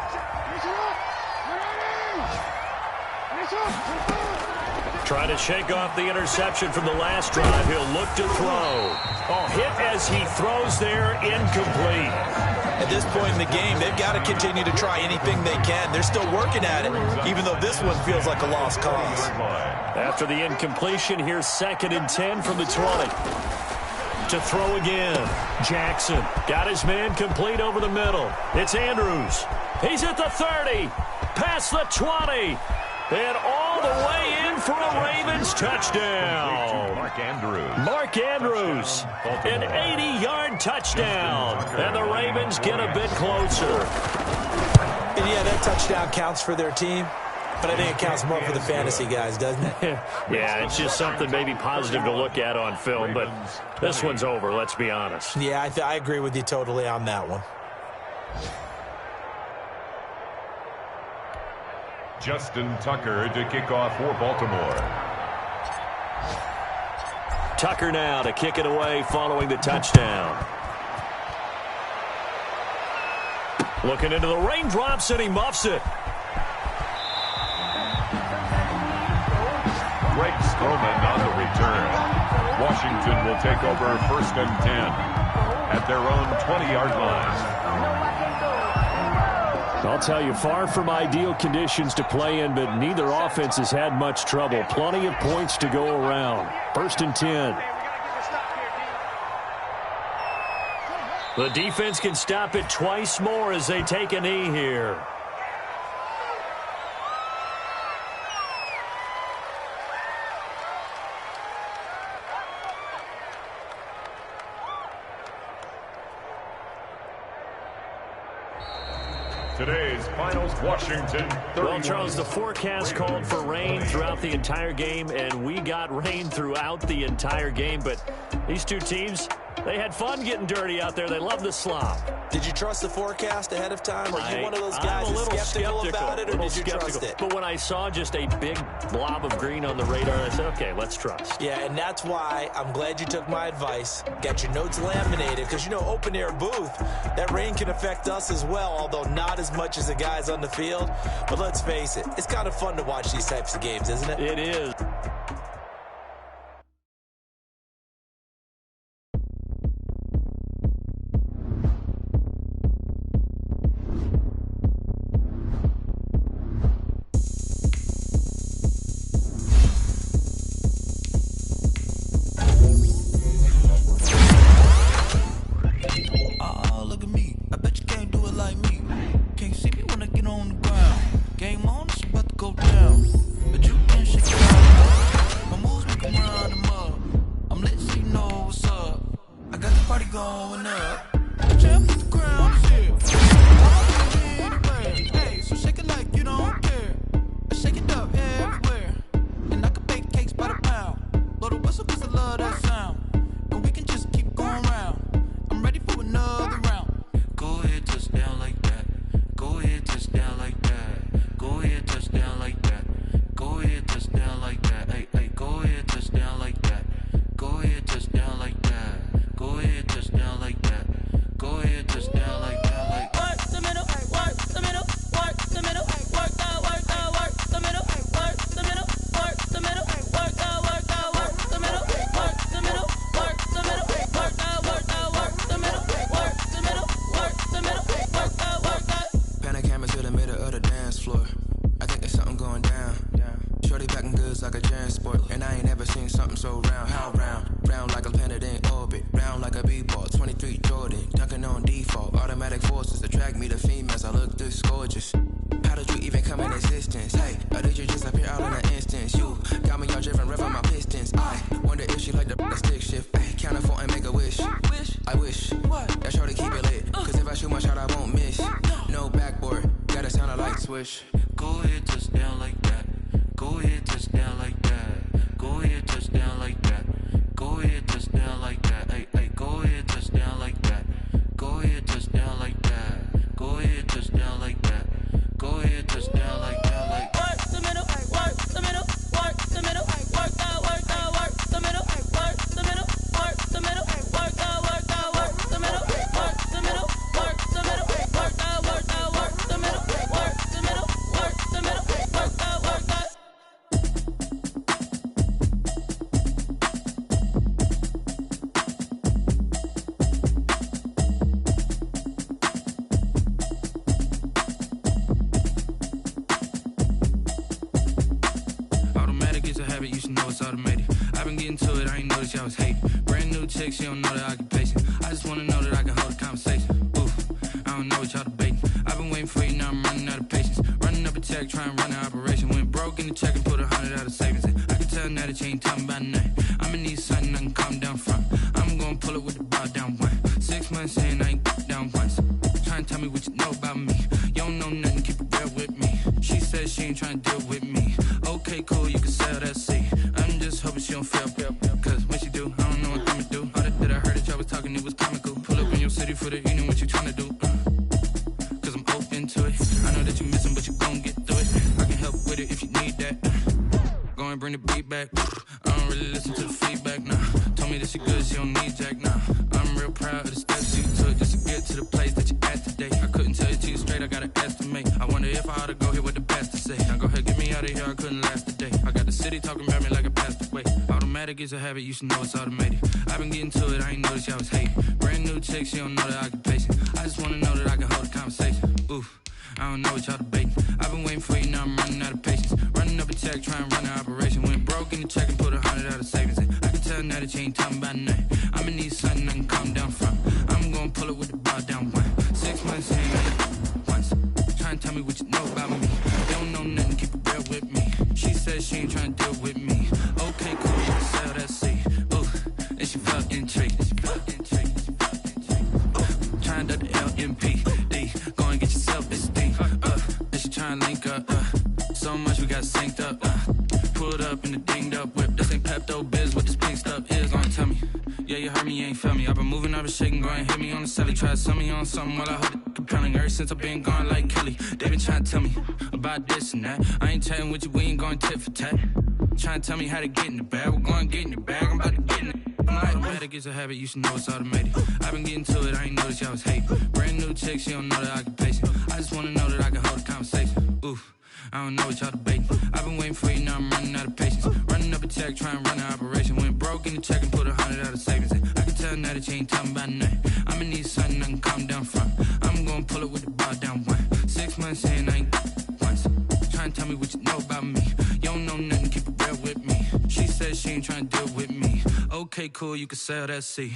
Trying to shake off the interception from the last drive. He'll look to throw. Oh, hit as he throws there, incomplete. At this point in the game, they've got to continue to try anything they can. They're still working at it, even though this one feels like a lost cause. After the incompletion, here's 2nd and 10 from the 20. To throw again. Jackson got his man complete over the middle. It's Andrews. He's at the 30. Past the 20. And all the way in for a Ravens touchdown. Mark Andrews, an 80-yard touchdown. And the Ravens get a bit closer. And yeah, that touchdown counts for their team. But I think it counts more for the fantasy guys, doesn't it? Yeah, it's just something maybe positive to look at on film. But this one's over, let's be honest. Yeah, I agree with you totally on that one. Justin Tucker to kick off for Baltimore. Tucker now to kick it away following the touchdown. Looking into the raindrops, and he muffs it. Greg Stroman on the return. Washington will take over 1st and 10 at their own 20-yard line. I'll tell you, far from ideal conditions to play in, but neither offense has had much trouble. Plenty of points to go around. 1st and 10. The defense can stop it twice more as they take a knee here. Today's finals, Washington 31. Well, Charles, the forecast called for rain throughout the entire game, and we got rain throughout the entire game. But these two teams, they had fun getting dirty out there. They love the slop. Did you trust the forecast ahead of time? Are you one of those guys that's skeptical about it, or did you trust it? But when I saw just a big blob of green on the radar, I said, okay, let's trust. Yeah, and that's why I'm glad you took my advice. Get your notes laminated, because, you know, open air booth, that rain can affect us as well, although not as much as the guys on the field. But let's face it, it's kind of fun to watch these types of games, isn't it? It is. Go ahead, touchdown like that. Go ahead, touchdown like that. Go ahead, touchdown like that. Go ahead, touchdown like that. Hey, hey, go ahead, touchdown like that. Go ahead, touchdown like that. Go ahead, touchdown like that. Go ahead, touchdown like that. Like work the middle, work the middle, work the middle, work out, work out, work the middle, work the middle, work the middle, work out, work out, work the middle, work the middle, work the middle, work out, work out, work the middle, work the middle, work the middle, work out, work out. Automatic is a habit, you should know it's automated. I've been getting to it, I ain't noticed y'all was hating. Brand new chick, she don't know the occupation. I just wanna know that I can hold a conversation. Oof, I don't know what y'all debating. I've been waiting for you, now I'm running out of patience. Running up a check, trying to run an operation. Went broke in the check and put 100 out of savings in. I can tell now that you ain't talking about nothing. I'ma need something I can calm down from. I'm gonna pull it with the bar down one. 6 months in, I ain't down once. Trying to tell me what you know about me. You don't know nothing, keep it real with me. She says she ain't trying to deal with me. Okay, cool, you can sell that seat. I'm just hoping she don't fail. Cause when she do, I don't know what I'ma do. All that I heard that y'all was talking, it was comical. Pull up in your city for the evening, what you trying to do? Cause I'm open to it. I know that you missing, but you gon' get through it. I can help with it if you need that. Go and bring the beat back. I don't really listen to the feedback, nah. Told me that she good, she don't need jack, nah. I'm real proud of the steps you took just to get to the place that you at today. I couldn't tell you to you straight, I gotta estimate. I wonder if I ought to go here with the best to say. Now go ahead, get me out of here, I couldn't last a day. I got the city talking about me like I passed away. Automatic is a habit, you should know it's automated. I've been getting to it, I ain't noticed y'all was hating. Brand new chick, she don't know the occupation. I just wanna know that I can hold a conversation. Oof, I don't know what y'all debating. I've been waiting for you, now I'm running out of patience. Running up a check, trying to run an operation. Went broke in the check and put 100 out of savings in. I can tell now that you ain't talking about nothing. I'ma need something I can calm down from. I'm gonna pull it with the bar down one. 6 months in, once. Trying to tell me what you know about me. You don't know nothing, keep it real with me. She says she ain't trying to deal with me. Okay, cool, you can sell that seat. Ooh, and she felt intrigued. Trying to the LMPD. Go and get yourself esteem. trying to link up. So much we got synced up. Pulled up in the dinged up whip. This ain't Pepto Biz, what this pink stuff is. Gonna tell me. Yeah, you heard me, you ain't felt me. I've been moving, I've been shaking, go and hit me on the celly. Try to sell me on something while I hold it compelling. Ever since I've been gone like Kelly, they been trying to tell me about this and that. I ain't chatting with you, we ain't going tit for tat. Trying to tell me how to get in the bag. We're going to get in the bag, I'm about to get in it. Automatic is a habit, you should know it's automated. I've been getting to it, I ain't noticed y'all was hating. Brand new chick, she don't know that I can place it. I just wanna know that I can hold a conversation. Oof, I don't know what y'all debating. I've been waiting for you, now I'm running out of patience. Running up a check, trying to run an operation. Went broke in the check and put 100 out of savings. I can tell now that you ain't talking about nothing. I'ma need something I can calm down from. I'm gonna pull it with the bar down one. 6 months in, I ain't once. Trying to tell me what you know about me. You don't know nothing, keep it real with me. She said she ain't trying to deal with me. Okay, cool, you can sell that seat.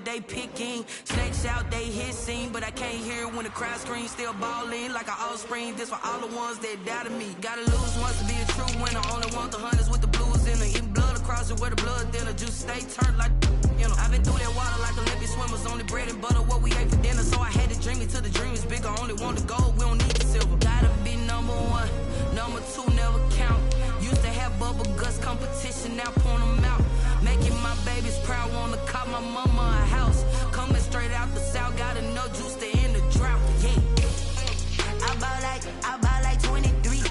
They picking snakes out, they hissing, but I can't hear when the crowd screams. Still balling like an offspring. This for all the ones that doubted me. Gotta lose once to be a true winner. Only want the hunters with the blues in it. Eating blood across it where the blood thinner. Juice stay turned like you know. I've been through that water like Olympic swimmers. Only bread and butter what we ate for dinner. So I had to dream it till the dream is bigger. Only want the gold, we don't need the silver. Gotta be number one, number two never count. Used to have bubble guts competition, now point them out. Making my babies proud, wanna call my mama a house. Coming straight out the south, got enough juice to end the drought. Yeah, I bought like 23.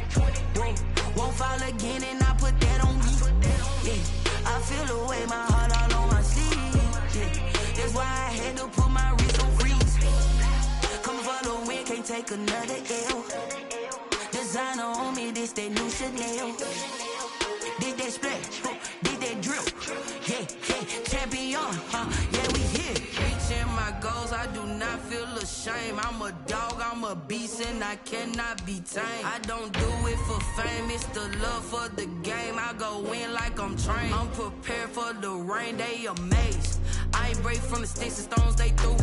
Won't fall again, and I put that on me. Yeah, I feel the way, my heart all on my sleeve. Yeah, that's why I had to put my wrist on freeze. Coming for the win, can't take another L. Designer on me, this that new Chanel. Did that splash, did that drill. Yeah, champion, yeah, we here. Reaching my goals, I do not feel ashamed. I'm a dog, I'm a beast, and I cannot be tamed. I don't do it for fame, it's the love for the game. I go in like I'm trained. I'm prepared for the rain, they amazed. I ain't break from the sticks and stones they threw.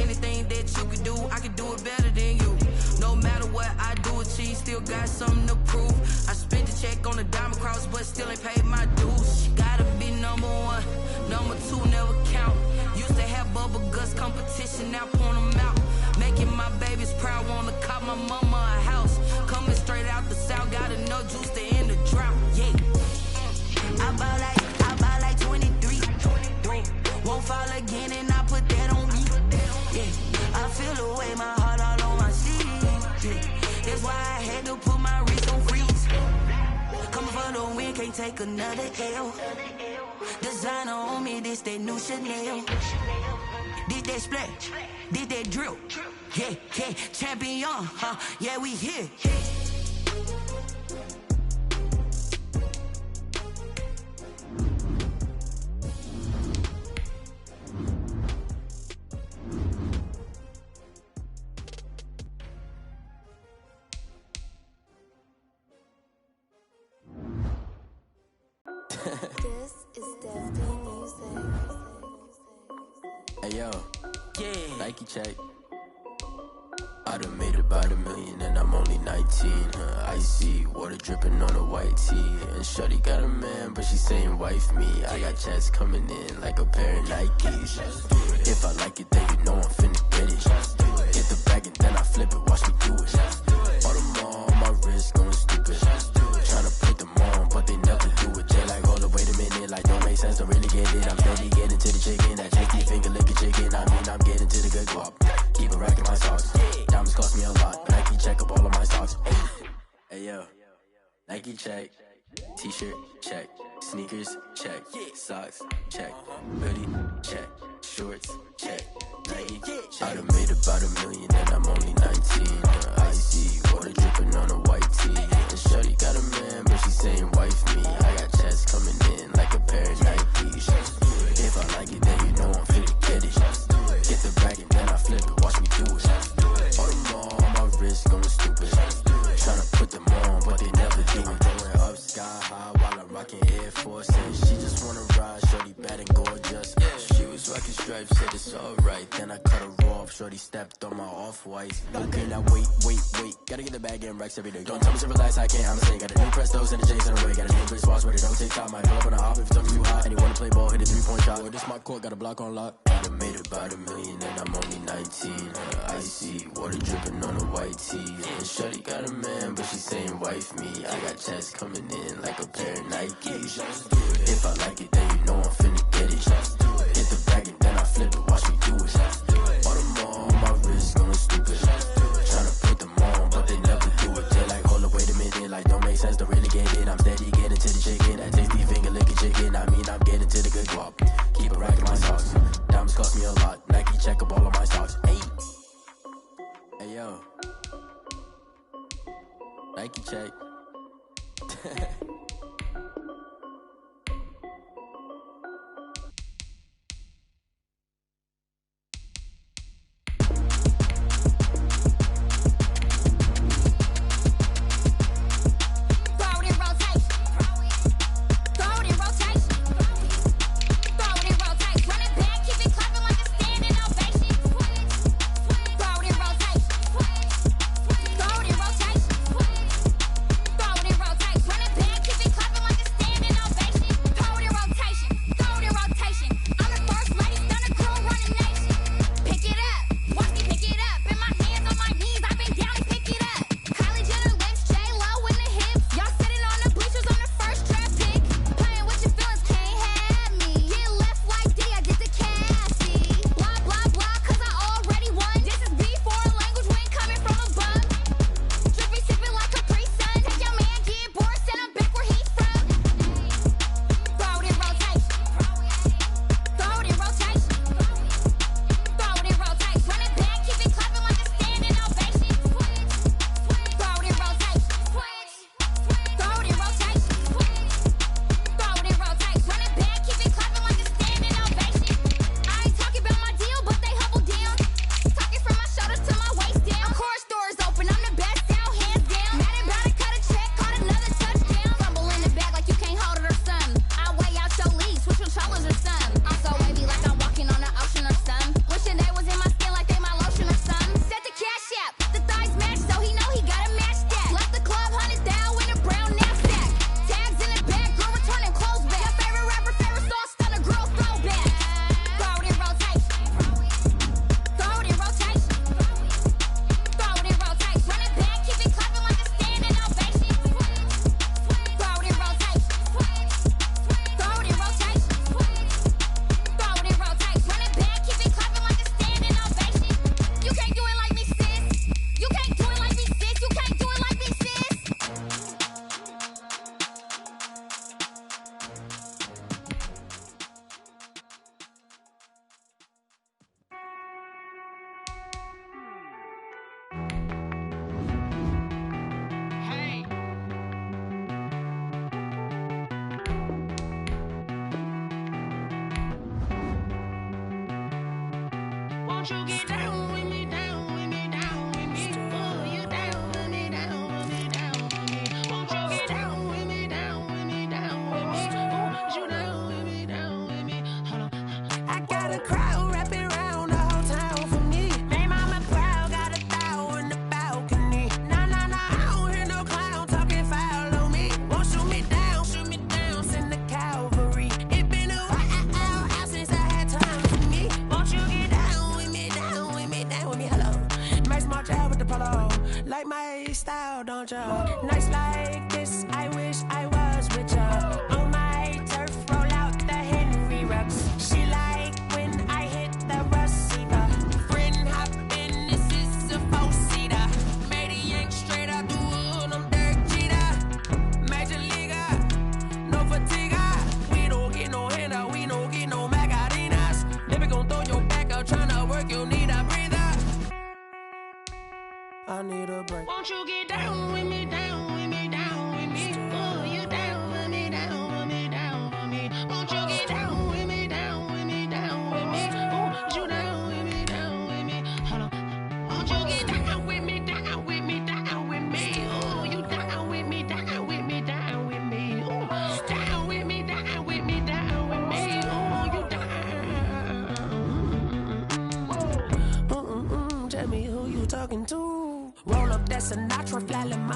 Anything that you can do, I can do it better than you. No matter what I do, achieve, still got something to prove. I spent the check on the diamond cross, but still ain't paid my dues. Gotta be number one, number two never count. Used to have bubble guts competition, now point them out. Making my babies proud, wanna call my mama a house. Coming straight out the south, got enough juice to end the drought. Yeah, I bought like 23. Won't fall again, and I put that on me. Yeah, I feel the way, my heart all on my sleeve. Yeah, that's why I had to put my wrist on freeze. Coming for the win, can't take another L. Designer on me, this that new Chanel. Did that splash, did that drill. Yeah, champion, yeah, we here. This is Destiny Music. Hey yo, Yeah. Nike check. I done made about $1 million and I'm only 19. Icy water dripping on a white tee. And shorty got a man, but she saying wife me. I got checks coming in like a pair of Nikes. If I like it, then you know I'm finna get it. Get the bag and then I flip it, watch me do it. All them on my wrist going stupid. Tryna put them on, but they never do it. They like, hold up, wait a minute, like don't make sense, don't really get it. I'm steady getting to the chicken, that cheeky finger licking chicken. I mean, I'm getting to the good guap. Keep a rack in my socks. Diamonds cost me a lot, but I can check up all of my stocks. Hey yo, Nike check, t-shirt check, sneakers check, socks check, hoodie check, shorts check, Nike check. I done made about $1 million and I'm only 19. Icy water dripping on a white tee. And shorty got a man, but she saying wife me. I got checks coming in like a pair of Nikes. If I like it, then you know I'm finna get it. Get the bag and then I flip it, watch me do it. On them all, my wrist going stupid. Tryna put them on, but they never do it. Going up sky high while I'm rocking Air Force. And she just wanna ride, shorty bad and gorgeous. She was rocking stripes, said it's alright. Then I cut her off, shorty stepped on my off-whites. Okay, now wait. Gotta get the bag and racks every day. Don't tell me to relax, I can't, I'm say. Got a new Prestos and a J's in a way. Got a new bitch watch, but it don't take time. Might pull up on a hop if it's too hot. And he wanna play ball, hit a 3-point shot. Well, this my court, got a block on lock. I done made about $1 million and I'm only 19. Icy water dripping on a white tee. And shorty got a man, but she saying wife me. I got checks coming in like a pair of Nikes. If I like it, then you know I'm finna get it. Hit the bag and then I flip it, watch me do it. On them all, my wrist going stupid. Tryna put them on, but they never do it. They're like, hold up, wait a minute, like don't make sense, don't really get it. I'm steady getting to the chicken, that tasty finger licking chicken. I mean, I'm getting to the good guap. Keep it racking my socks. Diamonds cost me a lot. Nike check up all of my stocks. Hey yo, Nike check. Style, don't ya? Nights like this, I wish I was with ya. On my turf, roll out the Henry rocks. She like when I hit the receiver. Friend hop in, this is a four-seater. Made a yank straight out the wood, I'm Dirk G.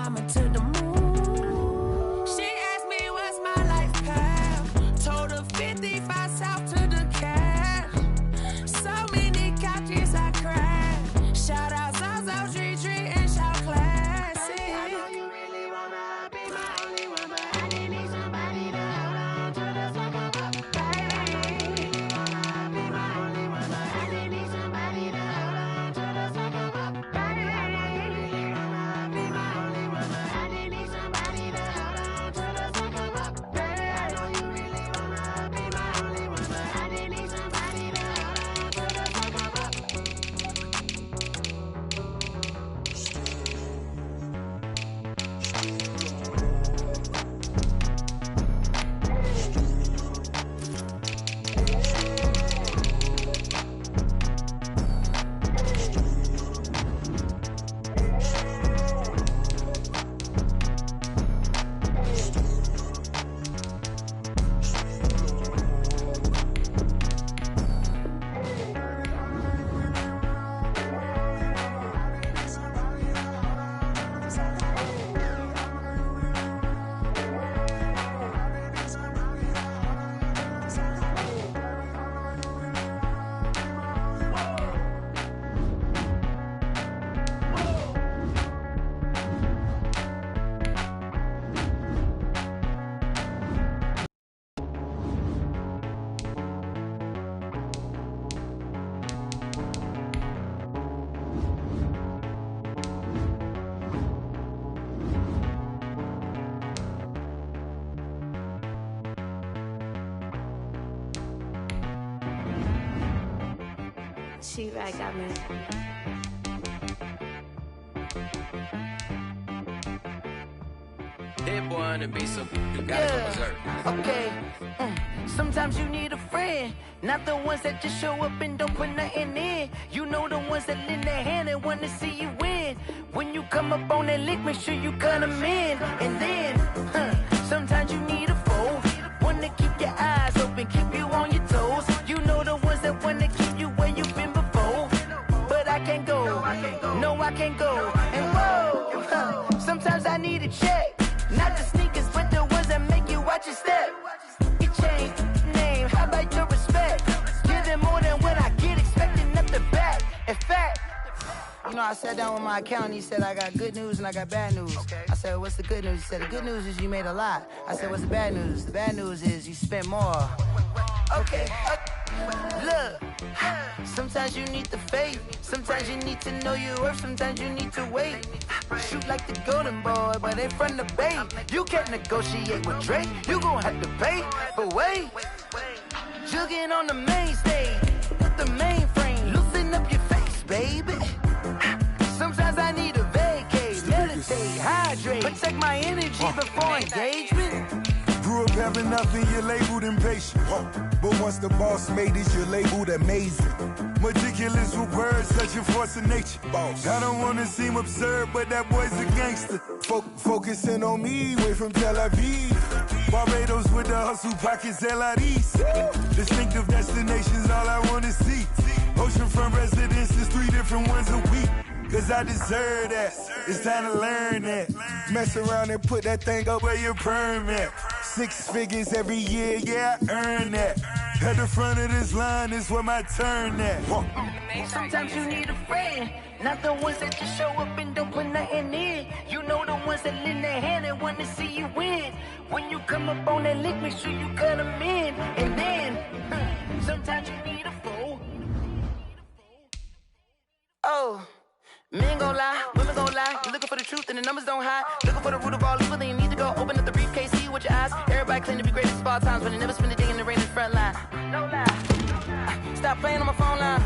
mama to the moon. She asked me what's my life path. Told her 55 south to the cash. So many couches I cried. Shout out Zazo, Tree Tree, and shout classic. I know you really wanna be my only one, but I didn't need somebody to hold on to the second up. Baby, wanna be my only one, but I didn't need somebody to hold on to the second up. Baby, I know you really wanna be my only one, but I didn't need somebody to hold on to the second up. Baby, I know you really wanna be my only one, but I didn't need somebody to hold on to the second up. She right got me. Hit boy on the beat, so you gotta go berserk. Okay. Sometimes you need a friend, not the ones that just show up and don't put nothing in. You know the ones that lend their hand and wanna see you win. When you come up on that lick, make sure you cut them in. And then, sometimes you need a foe, one to keep your eyes open, keep you on your toes. You know the ones that wanna keep you where you've been before. But I can't go, no I can't go. And whoa, sometimes I need a check. Not the sneakers, but the ones that make you watch your step. You change name, how about your respect? Give them more than what I get, expecting up the back. In fact, you know, I sat down with my accountant, he said, I got good news and I got bad news. I said, what's the good news? He said, the good news is you made a lot. I said, what's the bad news? The bad news is you spent more. Okay, look, sometimes you need the faith, sometimes you need to know your worth, sometimes you need to wait. Shoot like the golden boy, but they from the bay. You can't negotiate with Drake, you gon' have to pay. But wait, jugging on the main stage, with the mainframe, loosen up your face, baby. Sometimes I need a vacate, meditate, hydrate, protect my energy before engagement. Grew up having nothing, you're labeled impatient. But once the boss made it, you're labeled amazing. Meticulous with words, such a force of nature. I don't wanna seem absurd, but that boy's a gangster. Focusing on me, way from Tel Aviv. Barbados with the hustle pockets, LIDs. Distinctive destinations, all I wanna see. Oceanfront residences, 3 different ones a week. Cause I deserve that, it's time to learn that. Mess around and put that thing up where your permit. 6 figures every year, yeah, I earn that. At the front of this line is where my turn at. Sometimes you need a friend, not the ones that just show up and don't put nothing in. You know the ones that lend their hand and want to see you win. When you come up on that lick, make sure you cut them in. And then, sometimes you need a foe. Oh. Men gon' lie, women gon' lie. You're looking for the truth and the numbers don't hide. Looking for the root of all evil, then you need to go open up the briefcase, see with your eyes. Everybody claim to be great at all times, but they never spend a day in the rain in the front line. No lie. Stop playing on my phone line.